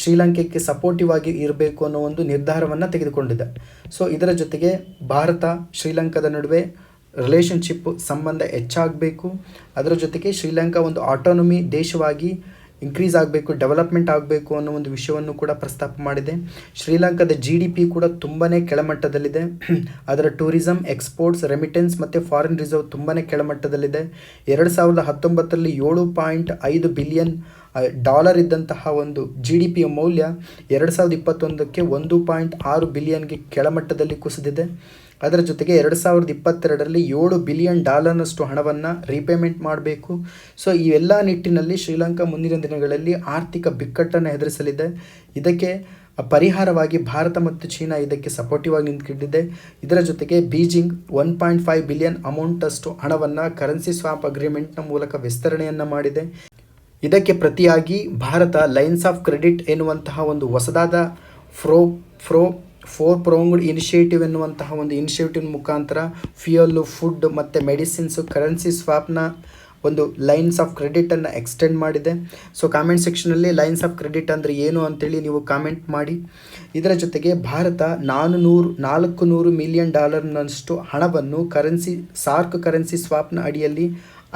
ಶ್ರೀಲಂಕೆಗೆ ಸಪೋರ್ಟಿವ್ ಆಗಿ ಇರಬೇಕು ಅನ್ನೋ ಒಂದು ನಿರ್ಧಾರವನ್ನು ತೆಗೆದುಕೊಂಡಿದೆ. ಸೊ ಇದರ ಜೊತೆಗೆ ಭಾರತ ಶ್ರೀಲಂಕಾದ ನಡುವೆ ರಿಲೇಷನ್ಶಿಪ್ ಸಂಬಂಧ ಹೆಚ್ಚಾಗಬೇಕು. ಅದರ ಜೊತೆಗೆ ಶ್ರೀಲಂಕಾ ಒಂದು ಆಟೋನಮಿ ದೇಶವಾಗಿ ಇನ್ಕ್ರೀಸ್ ಆಗಬೇಕು, ಡೆವಲಪ್ಮೆಂಟ್ ಆಗಬೇಕು ಅನ್ನೋ ಒಂದು ವಿಷಯವನ್ನು ಕೂಡ ಪ್ರಸ್ತಾಪ ಮಾಡಿದೆ. ಶ್ರೀಲಂಕಾದ GDP ಕೂಡ ತುಂಬಾ ಕೆಳಮಟ್ಟದಲ್ಲಿದೆ. ಅದರ ಟೂರಿಸಂ, ಎಕ್ಸ್ಪೋರ್ಟ್ಸ್, ರೆಮಿಟೆನ್ಸ್ ಮತ್ತು ಫಾರಿನ್ ರಿಸರ್ವ್ ತುಂಬಾ ಕೆಳಮಟ್ಟದಲ್ಲಿದೆ. 2019ರಲ್ಲಿ $7.5 ಬಿಲಿಯನ್ ಇದ್ದಂತಹ ಒಂದು GDPಯ ಮೌಲ್ಯ 2021ಕ್ಕೆ $1.6 ಬಿಲಿಯನ್ಗೆ ಕೆಳಮಟ್ಟದಲ್ಲಿ ಕುಸಿದಿದೆ. ಅದರ ಜೊತೆಗೆ 2022ರಲ್ಲಿ $7 ಬಿಲಿಯನ್ ಹಣವನ್ನು ರೀಪೇಮೆಂಟ್ ಮಾಡಬೇಕು. ಸೊ ಈ ಎಲ್ಲ ನಿಟ್ಟಿನಲ್ಲಿ ಶ್ರೀಲಂಕಾ ಮುಂದಿನ ದಿನಗಳಲ್ಲಿ ಆರ್ಥಿಕ ಬಿಕ್ಕಟ್ಟನ್ನು ಎದುರಿಸಲಿದೆ. ಇದಕ್ಕೆ ಪರಿಹಾರವಾಗಿ ಭಾರತ ಮತ್ತು ಚೀನಾ ಇದಕ್ಕೆ ಸಪೋರ್ಟಿವ್ ಆಗಿ ನಿಂತುಕೊಂಡಿದೆ. ಇದರ ಜೊತೆಗೆ ಬೀಜಿಂಗ್ 1.5 ಬಿಲಿಯನ್ ಅಮೌಂಟಷ್ಟು ಹಣವನ್ನು ಕರೆನ್ಸಿ ಸ್ವಾಪ್ ಅಗ್ರಿಮೆಂಟ್ನ ಮೂಲಕ ವಿಸ್ತರಣೆಯನ್ನು ಮಾಡಿದೆ. ಇದಕ್ಕೆ ಪ್ರತಿಯಾಗಿ ಭಾರತ ಲೈನ್ಸ್ ಆಫ್ ಕ್ರೆಡಿಟ್ ಎನ್ನುವಂತಹ ಒಂದು ಹೊಸದಾದ ಫೋರ್ ಪ್ರೊಂಗ್ಡ್ ಇನಿಷಿಯೇಟಿವ್ ಎನ್ನುವಂತಹ ಒಂದು ಇನಿಷಿಯೇಟಿವ್ ಮುಖಾಂತರ ಫ್ಯೂಯಲ್ಲು, ಫುಡ್ ಮತ್ತು ಮೆಡಿಸಿನ್ಸು ಕರೆನ್ಸಿ ಸ್ವಾಪ್ನ ಒಂದು ಲೈನ್ಸ್ ಆಫ್ ಕ್ರೆಡಿಟನ್ನು ಎಕ್ಸ್ಟೆಂಡ್ ಮಾಡಿದೆ. ಸೊ ಕಾಮೆಂಟ್ ಸೆಕ್ಷನಲ್ಲಿ ಲೈನ್ಸ್ ಆಫ್ ಕ್ರೆಡಿಟ್ ಅಂದರೆ ಏನು ಅಂತೇಳಿ ನೀವು ಕಾಮೆಂಟ್ ಮಾಡಿ. ಇದರ ಜೊತೆಗೆ ಭಾರತ $400 ಮಿಲಿಯನ್ ಹಣವನ್ನು ಸಾರ್ಕ್ ಕರೆನ್ಸಿ ಸ್ವಾಪ್ನ ಅಡಿಯಲ್ಲಿ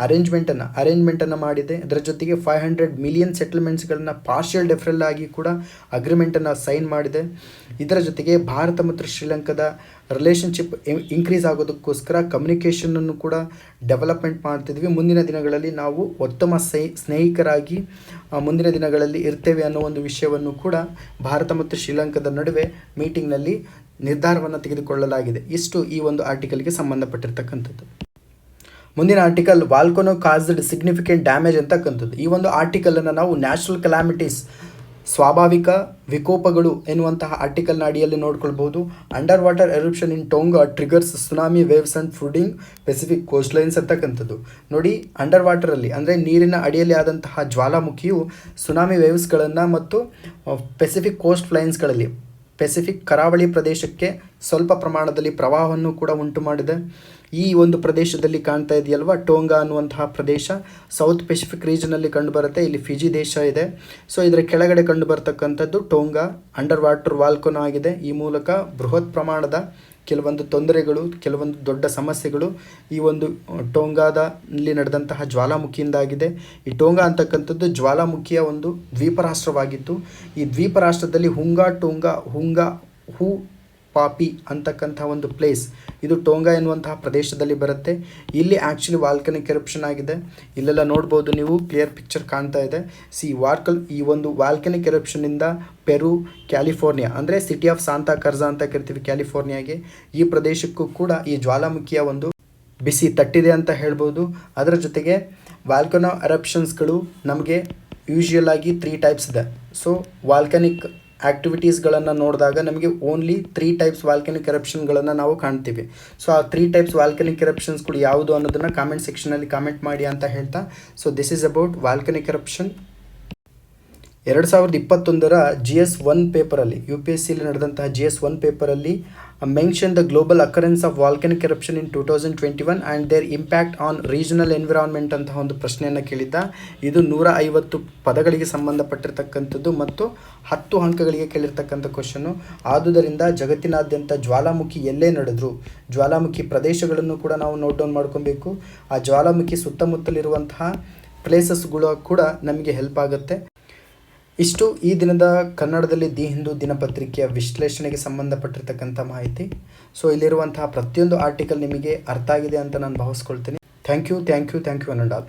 ಅರೇಂಜ್ಮೆಂಟನ್ನು ಮಾಡಿದೆ. ಅದರ ಜೊತೆಗೆ 500 ಮಿಲಿಯನ್ ಸೆಟಲ್ಮೆಂಟ್ಸ್ಗಳನ್ನು ಪಾರ್ಷಿಯಲ್ ಡೆಫರಲ್ ಆಗಿ ಕೂಡ ಅಗ್ರಿಮೆಂಟನ್ನು ಸೈನ್ ಮಾಡಿದೆ. ಇದರ ಜೊತೆಗೆ ಭಾರತ ಮತ್ತು ಶ್ರೀಲಂಕಾದ ರಿಲೇಷನ್ಶಿಪ್ ಇನ್ಕ್ರೀಸ್ ಆಗೋದಕ್ಕೋಸ್ಕರ ಕಮ್ಯುನಿಕೇಷನನ್ನು ಕೂಡ ಡೆವಲಪ್ಮೆಂಟ್ ಮಾಡ್ತಿದ್ವಿ. ಮುಂದಿನ ದಿನಗಳಲ್ಲಿ ನಾವು ಉತ್ತಮ ಸ್ನೇಹಿತರಾಗಿ ಮುಂದಿನ ದಿನಗಳಲ್ಲಿ ಇರ್ತೇವೆ ಅನ್ನೋ ಒಂದು ವಿಷಯವನ್ನು ಕೂಡ ಭಾರತ ಮತ್ತು ಶ್ರೀಲಂಕಾದ ನಡುವೆ ಮೀಟಿಂಗ್ನಲ್ಲಿ ನಿರ್ಧಾರವನ್ನು ತೆಗೆದುಕೊಳ್ಳಲಾಗಿದೆ. ಇಷ್ಟು ಈ ಒಂದು ಆರ್ಟಿಕಲ್ಗೆ ಸಂಬಂಧಪಟ್ಟಿರ್ತಕ್ಕಂಥದ್ದು. ಮುಂದಿನ ಆರ್ಟಿಕಲ್ ವಾಲ್ಕನೋ ಕಾಸ್ಡ್ ಸಿಗ್ನಿಫಿಕೆಂಟ್ ಡ್ಯಾಮೇಜ್ ಅಂತಕ್ಕಂಥದ್ದು. ಈ ಒಂದು ಆರ್ಟಿಕಲನ್ನು ನಾವು ನ್ಯಾಷನಲ್ ಕೆಲಾಮಿಟೀಸ್, ಸ್ವಾಭಾವಿಕ ವಿಕೋಪಗಳು ಎನ್ನುವಂತಹ ಆರ್ಟಿಕಲ್ನ ಅಡಿಯಲ್ಲಿ ನೋಡ್ಕೊಳ್ಬೋದು. Underwater eruption in Tonga triggers tsunami waves and flooding Pacific coastlines ಅಂತಕ್ಕಂಥದ್ದು. ನೋಡಿ, ಅಂಡರ್ ವಾಟರಲ್ಲಿ ಅಂದರೆ ನೀರಿನ ಅಡಿಯಲ್ಲಿ ಆದಂತಹ ಜ್ವಾಲಾಮುಖಿಯು ಸುನಾಮಿ ವೇವ್ಸ್ಗಳನ್ನು ಮತ್ತು ಪೆಸಿಫಿಕ್ ಕೋಸ್ಟ್ ಲೈನ್ಸ್ಗಳಲ್ಲಿ ಪೆಸಿಫಿಕ್ ಕರಾವಳಿ ಪ್ರದೇಶಕ್ಕೆ ಸ್ವಲ್ಪ ಪ್ರಮಾಣದಲ್ಲಿ ಪ್ರವಾಹವನ್ನು ಕೂಡ ಉಂಟು ಮಾಡಿದೆ. ಈ ಒಂದು ಪ್ರದೇಶದಲ್ಲಿ ಕಾಣ್ತಾ ಇದೆಯಲ್ವ, ಟೋಂಗಾ ಅನ್ನುವಂತಹ ಪ್ರದೇಶ ಸೌತ್ ಪೆಸಿಫಿಕ್ ರೀಜನಲ್ಲಿ ಕಂಡುಬರುತ್ತೆ. ಇಲ್ಲಿ ಫಿಜಿ ದೇಶ ಇದೆ. ಸೊ ಇದರ ಕೆಳಗಡೆ ಕಂಡು ಬರ್ತಕ್ಕಂಥದ್ದು ಟೋಂಗಾ ಅಂಡರ್ ವಾಟರ್ ವಾಲ್ಕನೋ ಆಗಿದೆ. ಈ ಮೂಲಕ ಬೃಹತ್ ಪ್ರಮಾಣದ ಕೆಲವೊಂದು ತೊಂದರೆಗಳು, ಕೆಲವೊಂದು ದೊಡ್ಡ ಸಮಸ್ಯೆಗಳು ಈ ಒಂದು ಟೋಂಗಾದಲ್ಲಿ ನಡೆದಂತಹ ಜ್ವಾಲಾಮುಖಿಯಿಂದಾಗಿದೆ. ಈ ಟೋಂಗಾ ಅಂತಕ್ಕಂಥದ್ದು ಜ್ವಾಲಾಮುಖಿಯ ಒಂದು ದ್ವೀಪ ರಾಷ್ಟ್ರವಾಗಿದ್ದು, ಈ ದ್ವೀಪ ರಾಷ್ಟ್ರದಲ್ಲಿ ಹುಂಗಾ ಹೂ ಪಾಪಿ ಅಂತಕ್ಕಂಥ ಒಂದು ಪ್ಲೇಸ್, ಇದು ಟೋಂಗಾ ಎನ್ನುವಂತಹ ಪ್ರದೇಶದಲ್ಲಿ ಬರುತ್ತೆ. ಇಲ್ಲಿ ಆ್ಯಕ್ಚುಲಿ ವಾಲ್ಕನಿಕ್ ಎರಪ್ಷನ್ ಆಗಿದೆ. ಇಲ್ಲೆಲ್ಲ ನೋಡ್ಬೋದು ನೀವು, ಕ್ಲಿಯರ್ ಪಿಕ್ಚರ್ ಕಾಣ್ತಾ ಇದೆ. ಈ ಒಂದು ವಾಲ್ಕನಿಕ್ ಎರಪ್ಷನ್ನಿಂದ ಪೆರು, ಕ್ಯಾಲಿಫೋರ್ನಿಯಾ ಅಂದರೆ ಸಿಟಿ ಆಫ್ ಸಾಂತಾ ಕರ್ಜಾ ಅಂತ ಕರಿತೀವಿ ಕ್ಯಾಲಿಫೋರ್ನಿಯಾಗೆ, ಈ ಪ್ರದೇಶಕ್ಕೂ ಕೂಡ ಈ ಜ್ವಾಲಾಮುಖಿಯ ಒಂದು ಬಿಸಿ ತಟ್ಟಿದೆ ಅಂತ ಹೇಳ್ಬೋದು. ಅದರ ಜೊತೆಗೆ ವಾಲ್ಕನೋ ಎರಪ್ಷನ್ಸ್ಗಳು ನಮಗೆ ಯೂಶುವಲ್ ಆಗಿ 3 ಟೈಪ್ಸ್ ಇದೆ. ಸೊ ವಾಲ್ಕನಿಕ್ ಆ್ಯಕ್ಟಿವಿಟೀಸ್ಗಳನ್ನು ನೋಡಿದಾಗ ನಮಗೆ ಓನ್ಲಿ 3 ಟೈಪ್ಸ್ ವಾಲ್ಕನಿಕ್ ಎರಪ್ಷನ್ಗಳನ್ನು ನಾವು ಕಾಣ್ತೀವಿ. ಸೊ ಆ 3 ಟೈಪ್ಸ್ ವಾಲ್ಕನಿಕ್ ಎರಪ್ಷನ್ಸ್ಗಳು ಯಾವುದು ಅನ್ನೋದನ್ನು ಕಾಮೆಂಟ್ ಸೆಕ್ಷನಲ್ಲಿ ಕಾಮೆಂಟ್ ಮಾಡಿ ಅಂತ ಹೇಳ್ತಾ, so this is about volcanic eruption. 2021ರ GS1 ಪೇಪರಲ್ಲಿ, UPSCಯಲ್ಲಿ ನಡೆದಂತಹ GS1 ಪೇಪರಲ್ಲಿ mention the global occurrence of volcanic eruption in 2021 and their impact on regional environment ಅಂತ ಒಂದು ಪ್ರಶ್ನೆಯನ್ನು ಕೇಳಿದ್ದ. ಇದು 150 ಪದಗಳಿಗೆ ಸಂಬಂಧಪಟ್ಟಿರ್ತಕ್ಕಂಥದ್ದು ಮತ್ತು 10 ಅಂಕಗಳಿಗೆ ಕೇಳಿರ್ತಕ್ಕಂಥ ಕ್ವಶನ್ನು. ಆದುದರಿಂದ ಜಗತ್ತಿನಾದ್ಯಂತ ಜ್ವಾಲಾಮುಖಿ ಎಲ್ಲೇ ನಡೆದ್ರು ಜ್ವಾಲಾಮುಖಿ ಪ್ರದೇಶಗಳನ್ನು ಕೂಡ ನಾವು ನೋಟ್ ಡೌನ್ ಮಾಡ್ಕೊಬೇಕು. ಆ ಜ್ವಾಲಾಮುಖಿ ಸುತ್ತಮುತ್ತಲಿರುವಂತಹ ಪ್ಲೇಸಸ್ಗಳು ಕೂಡ ನಮಗೆ ಹೆಲ್ಪ್ ಆಗುತ್ತೆ. ಇಷ್ಟು ಈ ದಿನದ ಕನ್ನಡದಲ್ಲಿ ದಿ ಹಿಂದೂ ದಿನಪತ್ರಿಕೆಯ ವಿಶ್ಲೇಷಣೆಗೆ ಸಂಬಂಧಪಟ್ಟಿರ್ತಕ್ಕಂಥ ಮಾಹಿತಿ. ಸೊ ಇಲ್ಲಿರುವಂತಹ ಪ್ರತಿಯೊಂದು ಆರ್ಟಿಕಲ್ ನಿಮಗೆ ಅರ್ಥ ಆಗಿದೆ ಅಂತ ನಾನು ಭಾವಿಸ್ಕೊಳ್ತೀನಿ. Thank you one and all.